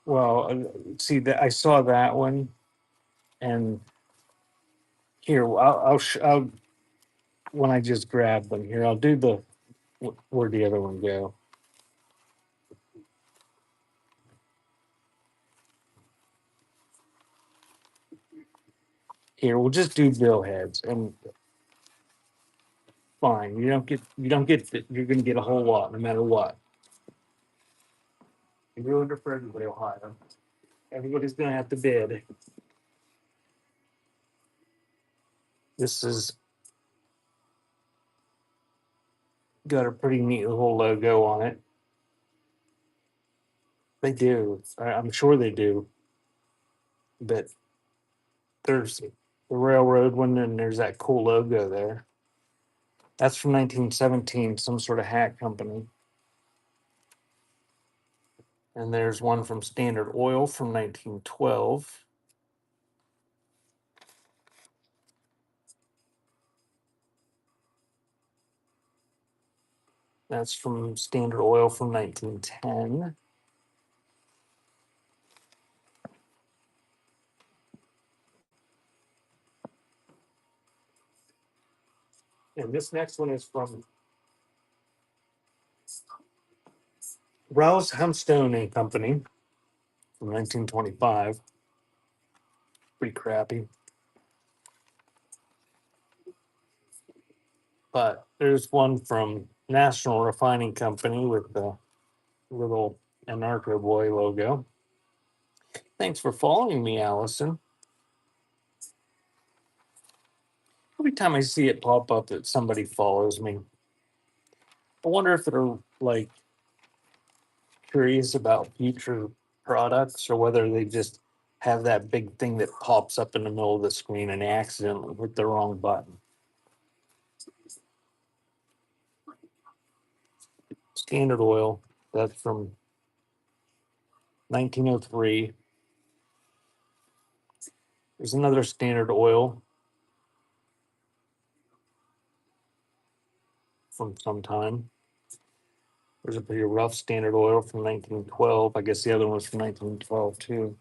Well, see that I saw that one, and here I'll when I just grab them here, I'll do the where'd the other one go? Here, we'll just do bill heads, and fine. You're gonna get a whole lot no matter what. You ruined it for everybody, Ohio. Everybody's gonna have to bid. This has got a pretty neat little logo on it. They do. I'm sure they do. But there's the railroad one, and there's that cool logo there. That's from 1917, some sort of hat company. And there's one from Standard Oil from 1912. That's from Standard Oil from 1910. And this next one is from Rouse Humstone and Company from 1925. Pretty crappy. But there's one from National Refining Company with the little Anarcho Boy logo. Thanks for following me, Allison. Every time I see it pop up that somebody follows me, I wonder if they're like curious about future products or whether they just have that big thing that pops up in the middle of the screen and accidentally hit the wrong button. Standard Oil, that's from 1903. There's another Standard Oil from some time. There's a pretty rough Standard Oil from 1912. I guess the other one was from 1912 too.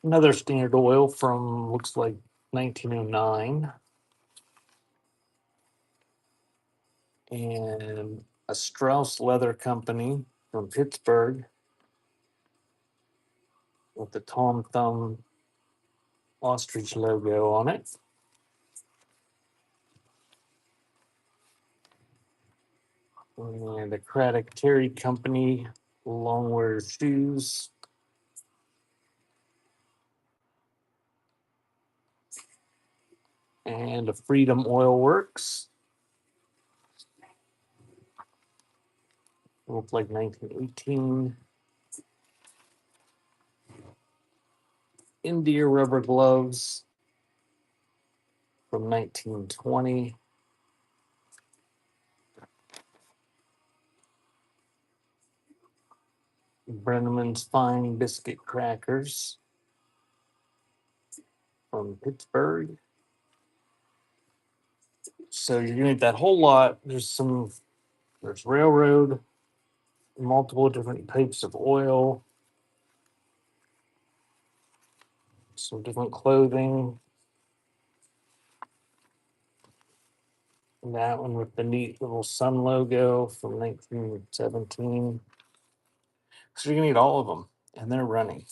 Another Standard Oil from looks like 1909. And a Strauss Leather Company from Pittsburgh with the Tom Thumb ostrich logo on it. And the Craddock Terry Company longwear shoes. And a Freedom Oil Works. Looked like 1918. India rubber gloves from 1920. Brenneman's Fine Biscuit Crackers from Pittsburgh. So you're gonna get that whole lot. There's Railroad, multiple different types of oil, some different clothing. And that one with the neat little sun logo from 1917. So you're gonna need all of them, and they're running.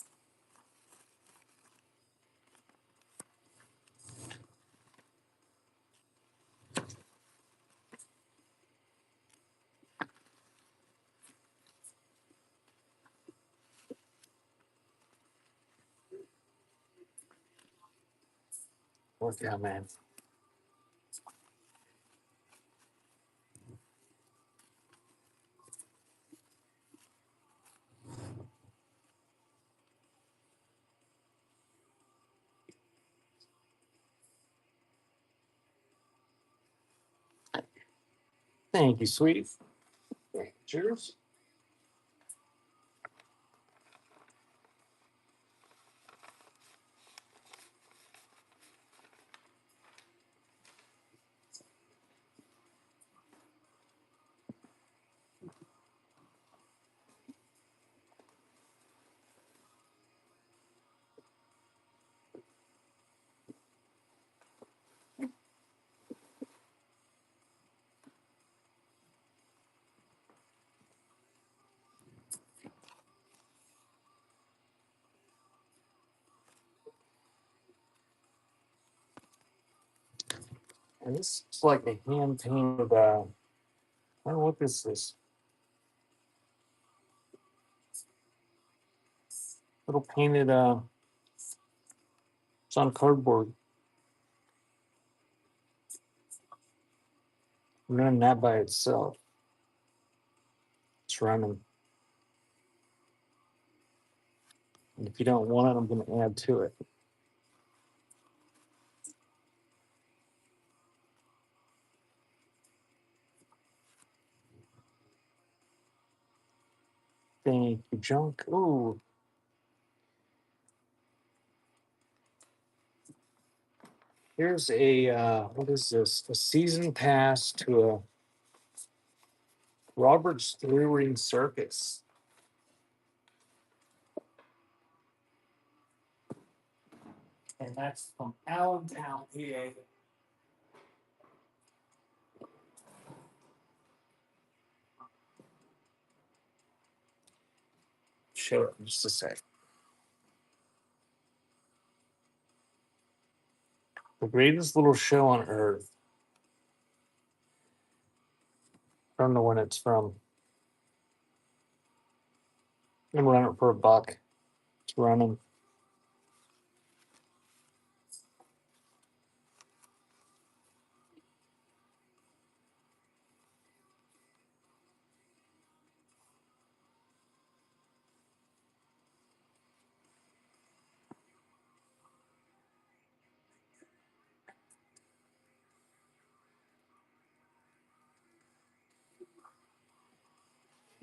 Look out, man. Thank you, sweetie. Cheers. And this is like a hand painted. I don't know what this is. Little painted. It's on cardboard. Running that by itself. It's running. And if you don't want it, I'm going to add to it. Thank you, junk. Ooh. Here's what is this? A season pass to a Robert's Three Ring Circus. And that's from Allentown, PA. Show it in just a sec. The greatest little show on earth. I don't know when it's from. I'm running it for $1. It's running.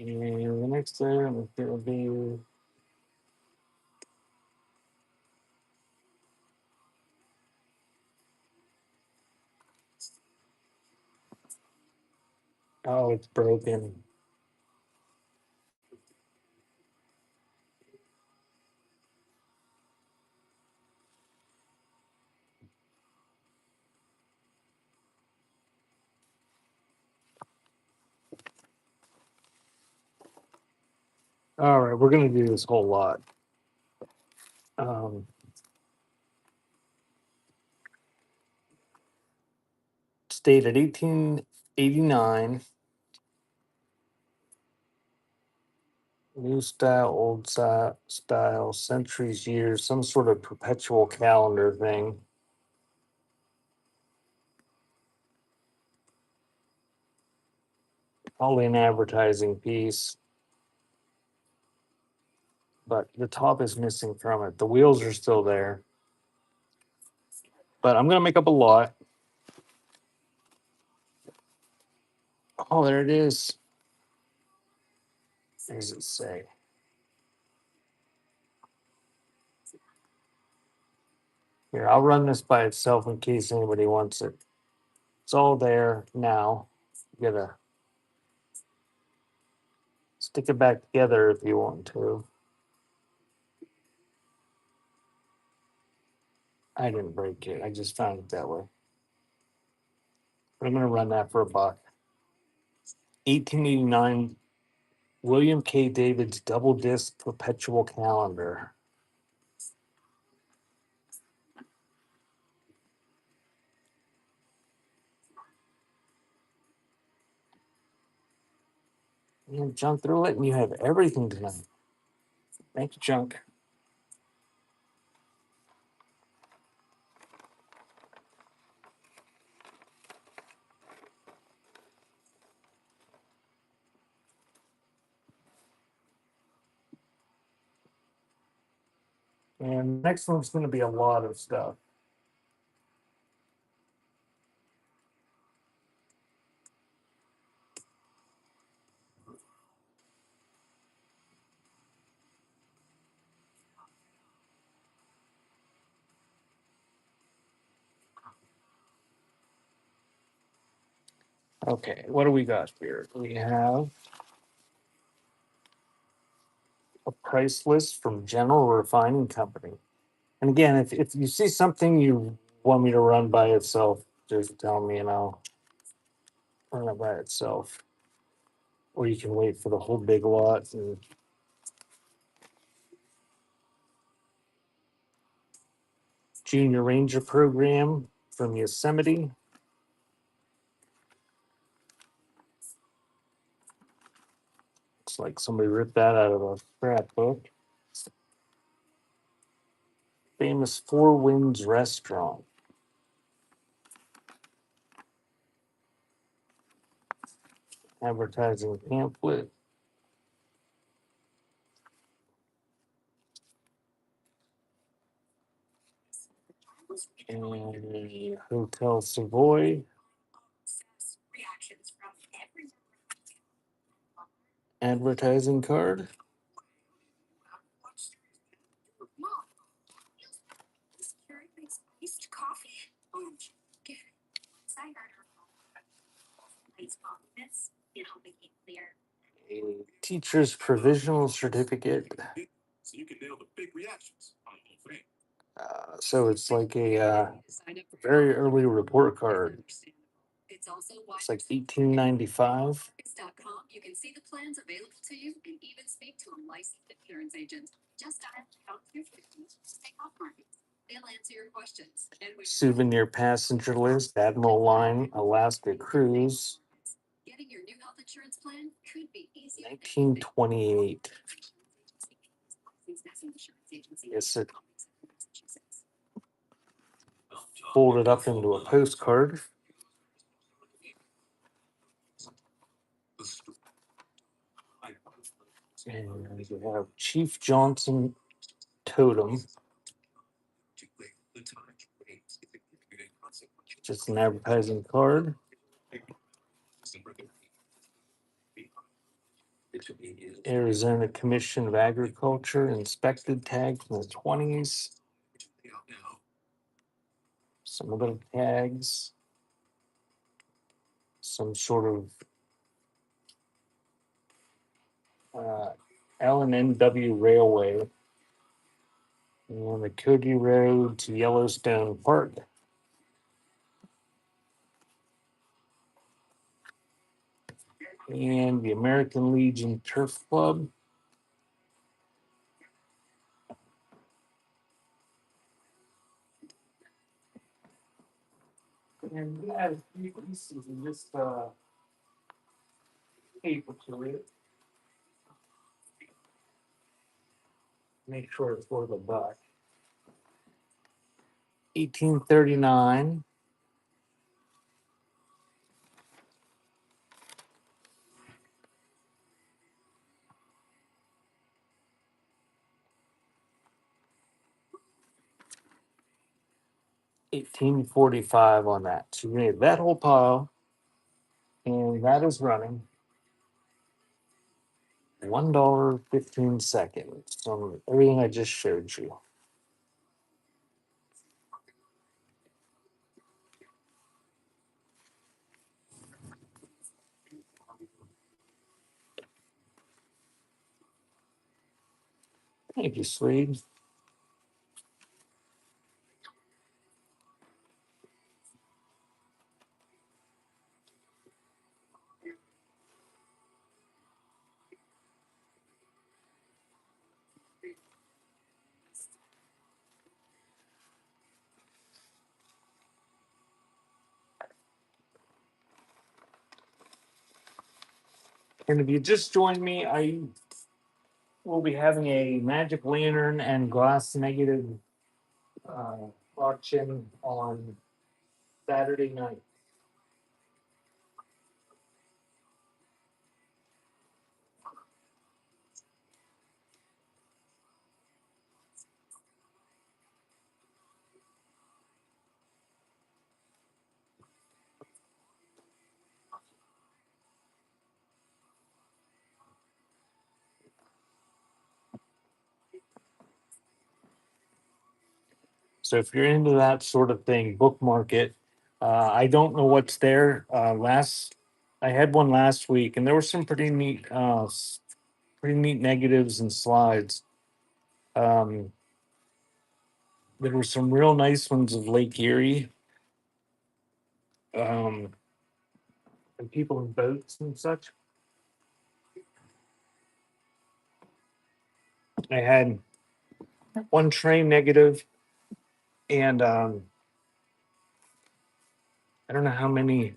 And the next there, and it'll be oh, it's broken. All right, we're gonna do this whole lot. Um, it's dated 1889. New style, old style, centuries, years, some sort of perpetual calendar thing. Probably an advertising piece, but the top is missing from it. The wheels are still there, but I'm gonna make up a lot. Oh, there it is. What does it say? Here, I'll run this by itself in case anybody wants it. It's all there now. You gotta stick it back together if you want to. I didn't break it. I just found it that way. But I'm gonna run that for $1. 1889 William K. David's double disc perpetual calendar. You jump through it and you have everything tonight. Thank you, Junk. And next one's going to be a lot of stuff. Okay, what do we got here? We have a price list from General Refining Company. And again, if you see something you want me to run by itself, just tell me and I'll run it by itself. Or you can wait for the whole big lot. And Junior Ranger program from Yosemite. Looks like somebody ripped that out of a scrapbook. Famous Four Winds Restaurant. Advertising pamphlet. And Hotel Savoy. Advertising card. A teacher's provisional certificate. So it's like a very early report card. It's like 1895. You can see the plans available to you and even speak to a licensed insurance agent. Just dial pound 250 take off markets. They'll answer your questions. Souvenir passenger list, Admiral Line, Alaska Cruise. Getting your new health insurance plan could be easy. 1928. Yes, it folded up into a postcard. And we have Chief Johnson totem. Just an advertising card. Arizona Commission of Agriculture inspected tag from the 20s. Some other tags. Some sort of L&NW Railway. And the Cody Road to Yellowstone Park. And the American Legion Turf Club. And we have a few pieces in this paper to it. Make sure it's worth $1. 1839. 1845 on that. So you need that whole pile, and that is running $1.15 on everything I just showed you. Thank you, Swede. And if you just joined me, I will be having a magic lantern and glass negative uh, auction on Saturday night. So if you're into that sort of thing, bookmark it. I don't know what's there. I had one last week, and there were some pretty neat negatives and slides. Um, there were some real nice ones of Lake Erie, um, and people in boats and such. I had one train negative, and I don't know how many.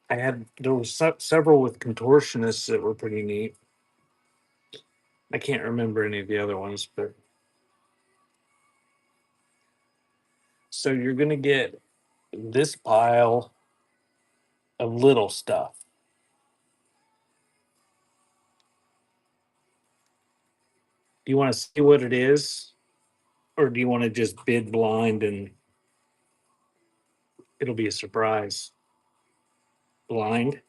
I had there were several with contortionists that were pretty neat. I can't remember any of the other ones, but so you're gonna get this pile of little stuff. Do you want to see what it is, or do you want to just bid blind and it'll be a surprise? Blind.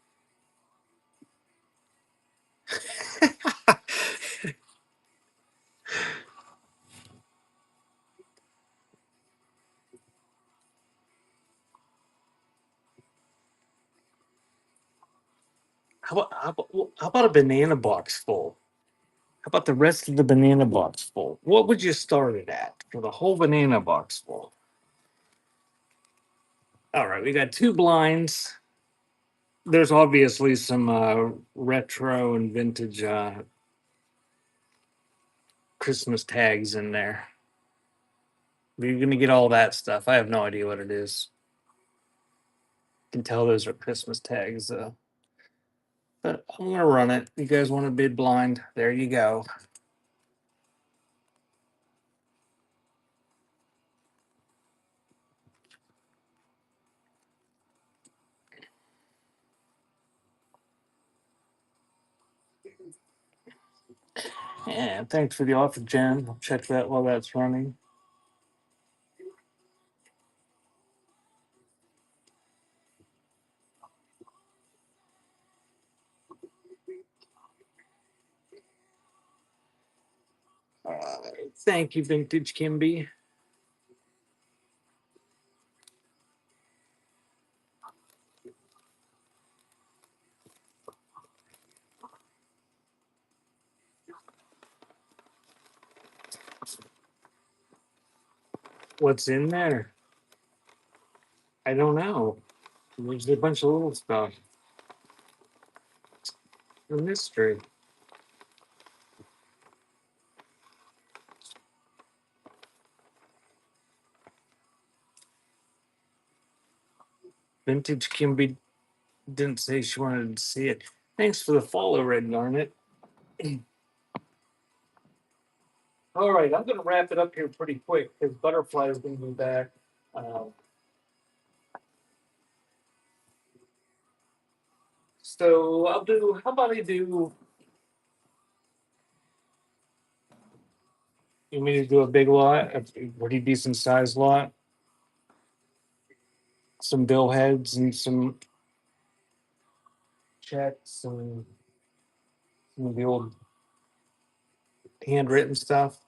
How about a banana box full? How about the rest of the banana box full? What would you start it at for the whole banana box full? All right, we got two blinds. There's obviously some retro and vintage Christmas tags in there. You're gonna get all that stuff. I have no idea what it is. You can tell those are Christmas tags. But I'm gonna run it. You guys want to bid blind? There you go. And thanks for the offer, Jen. I'll check that while that's running. Thank you, Vintage Kimby. What's in there? I don't know. There's a bunch of little stuff. A mystery. Vintage Kimby didn't say she wanted to see it. Thanks for the follow, Red Garnet. All right, I'm going to wrap it up here pretty quick because Butterfly is going to be back. Um, so I'll do. How about I do? You mean to do a big lot, a pretty decent sized lot? some bill heads and some checks and some of the old handwritten stuff.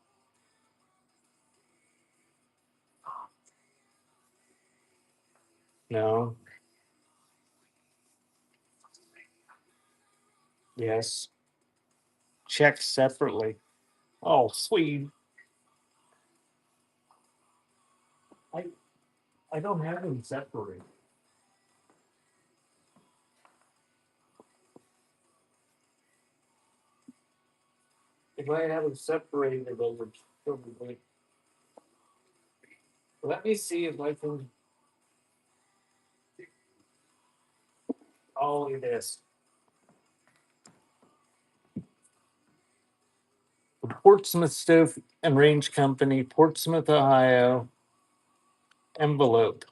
No. Yes. Checks separately. Oh, sweet. I I don't have them separate. If I had them separated, I would probably. Let me see if I can. Oh, it is. The Portsmouth Stove and Range Company, Portsmouth, Ohio. Envelope.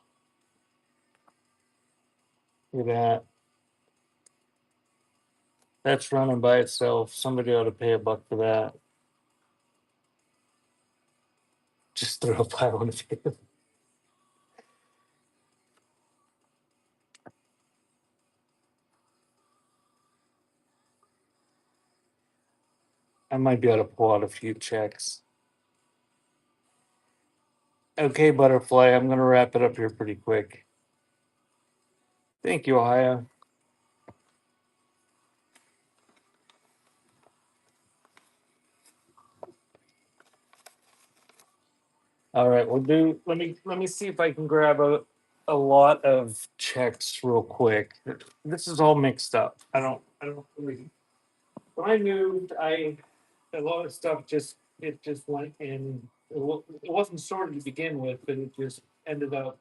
Look at that. That's running by itself. Somebody ought to pay $1 for that. Just throw a pile on the field. I might be able to pull out a few checks. Okay, Butterfly, I'm going to wrap it up here pretty quick. Thank you, Ohio. All right, we'll do. Let me see if I can grab a lot of checks real quick. This is all mixed up. I don't really. When I moved, I a lot of stuff just went in. It wasn't sorted to begin with, but it just ended up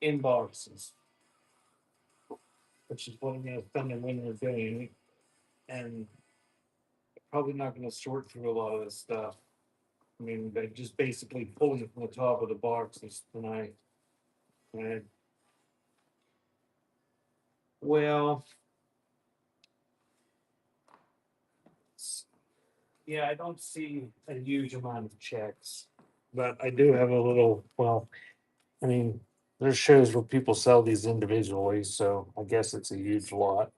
in boxes, which is what I'm going to spend the winter doing. And probably not going to sort through a lot of this stuff. I mean, I just basically pulling it from the top of the boxes tonight. And well, yeah, I don't see a huge amount of checks, but I do have a little. Well, I mean, there's shows where people sell these individually, so I guess it's a huge lot.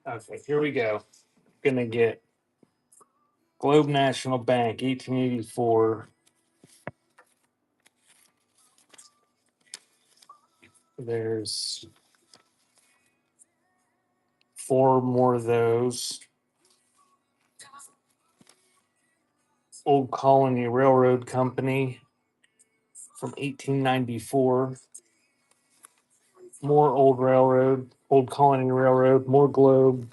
Okay, here we go. Gonna get Globe National Bank, 1884. There's 4 more of those. Old Colony Railroad Company from 1894. More Old Colony Railroad, more Globe.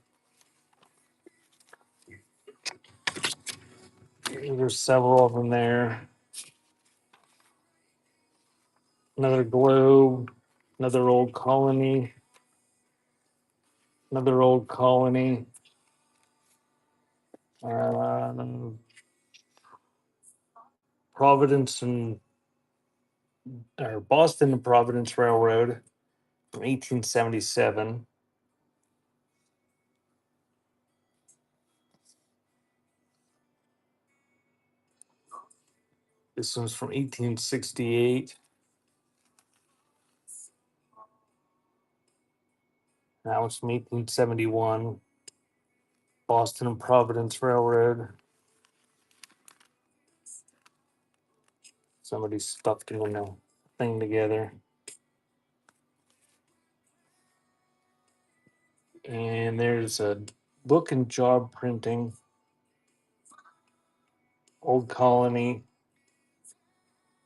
There's several of them there. Another Globe, another Old Colony, another Old Colony. Providence and or Boston and Providence Railroad from 1877. This one's from 1868. That one's from 1871. Boston and Providence Railroad. Somebody stuffed it in a thing together. And there's a book and job printing. Old Colony.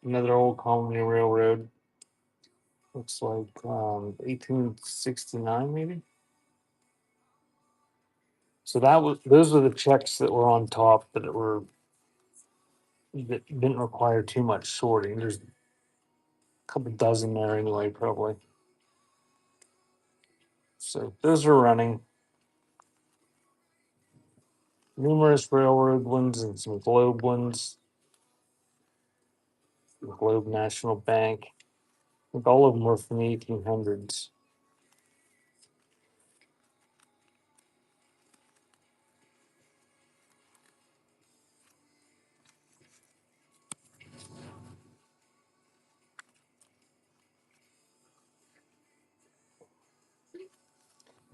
Another Old Colony Railroad. Looks like 1869 maybe. So those were the checks that were on top that didn't require too much sorting. There's a couple dozen there anyway, probably. So those are running. Numerous railroad ones and some Globe ones. Globe National Bank. I think all of them were from the 1800s.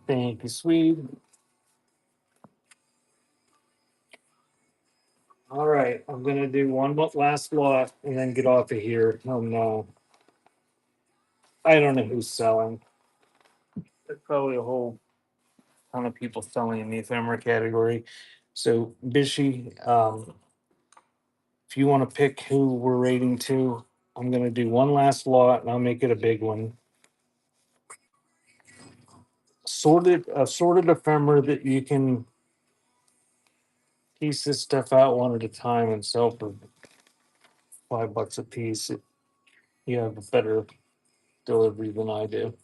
Thank you, sweet. All right, I'm gonna do last lot and then get off of here. Oh no, I don't know who's selling. There's probably a whole ton of people selling in the ephemera category. So Bishy, if you want to pick who we're rating to, I'm gonna do one last lot and I'll make it a big one. Sorted ephemera that you can piece this stuff out one at a time and sell for $5 a piece. You have a better delivery than I do.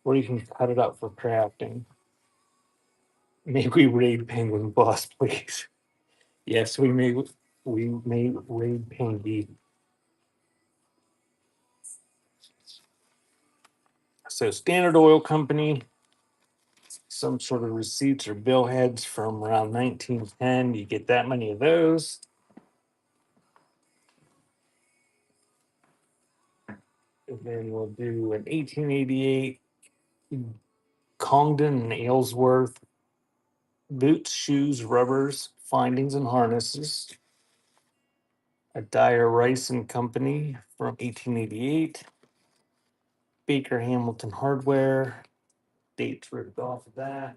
Or you can cut it up for crafting. May we raid penguin boss, please? Yes, we may raid penguin. So Standard Oil Company, some sort of receipts or bill heads from around 1910. You get that many of those. And then we'll do an 1888 Congdon and Aylesworth boots, shoes, rubbers, findings, and harnesses. A Dyer Rice and Company from 1888. Baker Hamilton Hardware. Dates ripped off of that.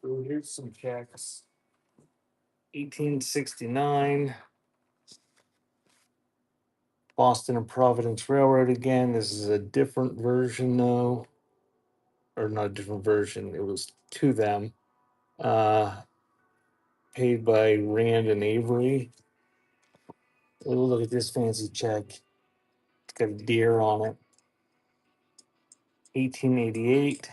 Oh, here's some checks. 1869. Boston and Providence Railroad again. This is a different version, though. Or not a different version. It was to them. Paid by Rand and Avery. Oh, look at this fancy check. It's got a deer on it. 1888.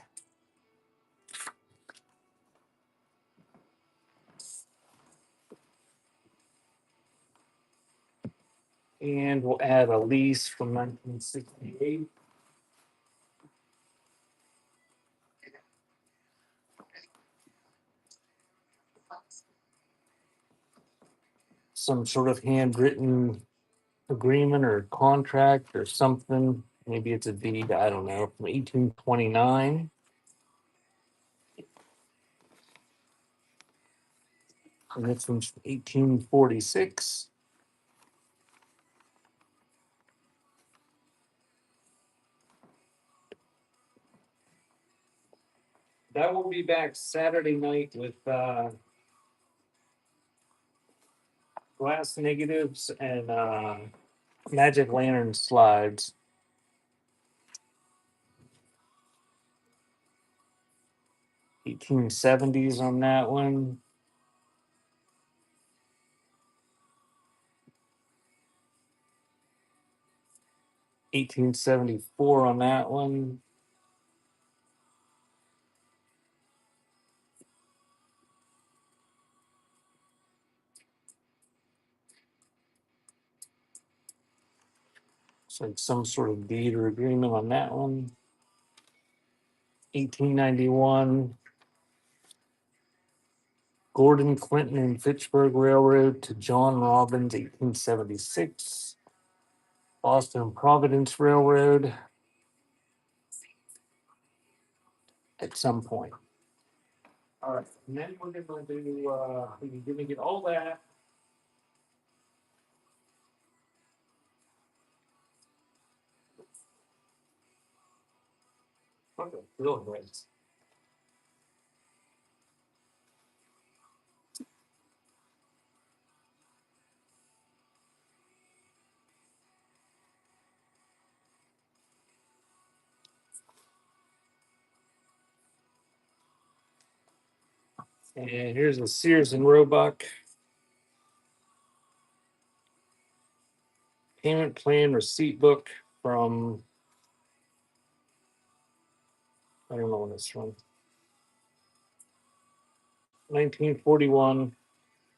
And we'll add a lease from 1968. Some sort of handwritten agreement or contract or something. Maybe it's a deed, I don't know, from 1829. And this one's from 1846. That will be back Saturday night with glass negatives and magic lantern slides. 1870s on that one. 1874 on that one. So like some sort of deed or agreement on that one. 1891. Gordon Clinton and Fitchburg Railroad to John Robbins, 1876. Boston and Providence Railroad at some point. All right, and then we're going to do, we're going to get all that. Okay, real great. And here's the Sears and Roebuck payment plan receipt book from, I don't know when it's from, 1941.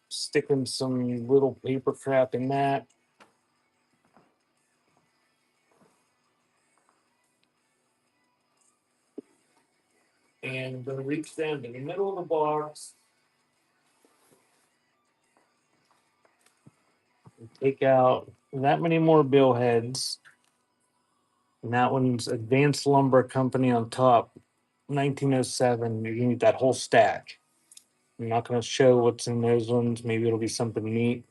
Sticking some little paper crap in that. And I'm going to reach down to the middle of the box and take out that many more bill heads. And that one's Advanced Lumber Company on top, 1907. You need that whole stack. I'm not going to show what's in those ones. Maybe it'll be something neat.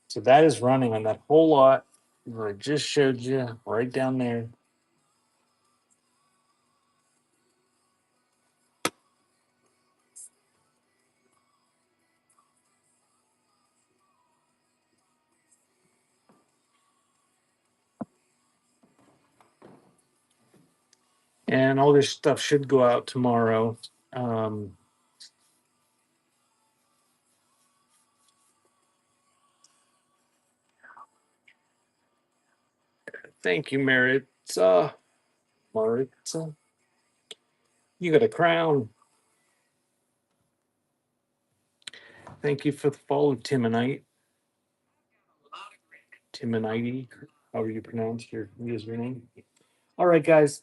So that is running on that whole lot that I just showed you right down there. And all this stuff should go out tomorrow. Um, Thank you, Maritza. Maritza. You got a crown. Thank you for the follow, Timonite. Timonite, however you pronounce your username. All right, guys.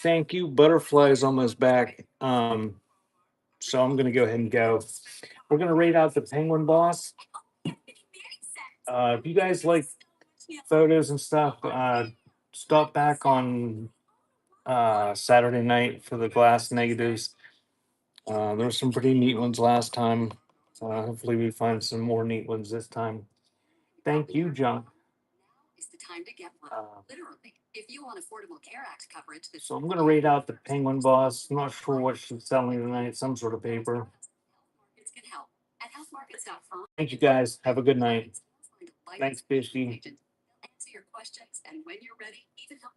Thank you. Butterfly is almost back. So I'm gonna go ahead and go. We're gonna rate out the penguin boss. If you guys like photos and stuff, stop back on Saturday night for the glass negatives. There were some pretty neat ones last time. Hopefully, we find some more neat ones this time. Thank you, John. Is the time to get one. Literally, if you want Affordable Care Act coverage, So I'm gonna rate out the penguin boss. I'm not sure what she's selling tonight. Some sort of paper. markets can help at healthmarkets.com. Thank you guys. Have a good night. Thanks, Fishy. Answer your questions, and when you're ready, even help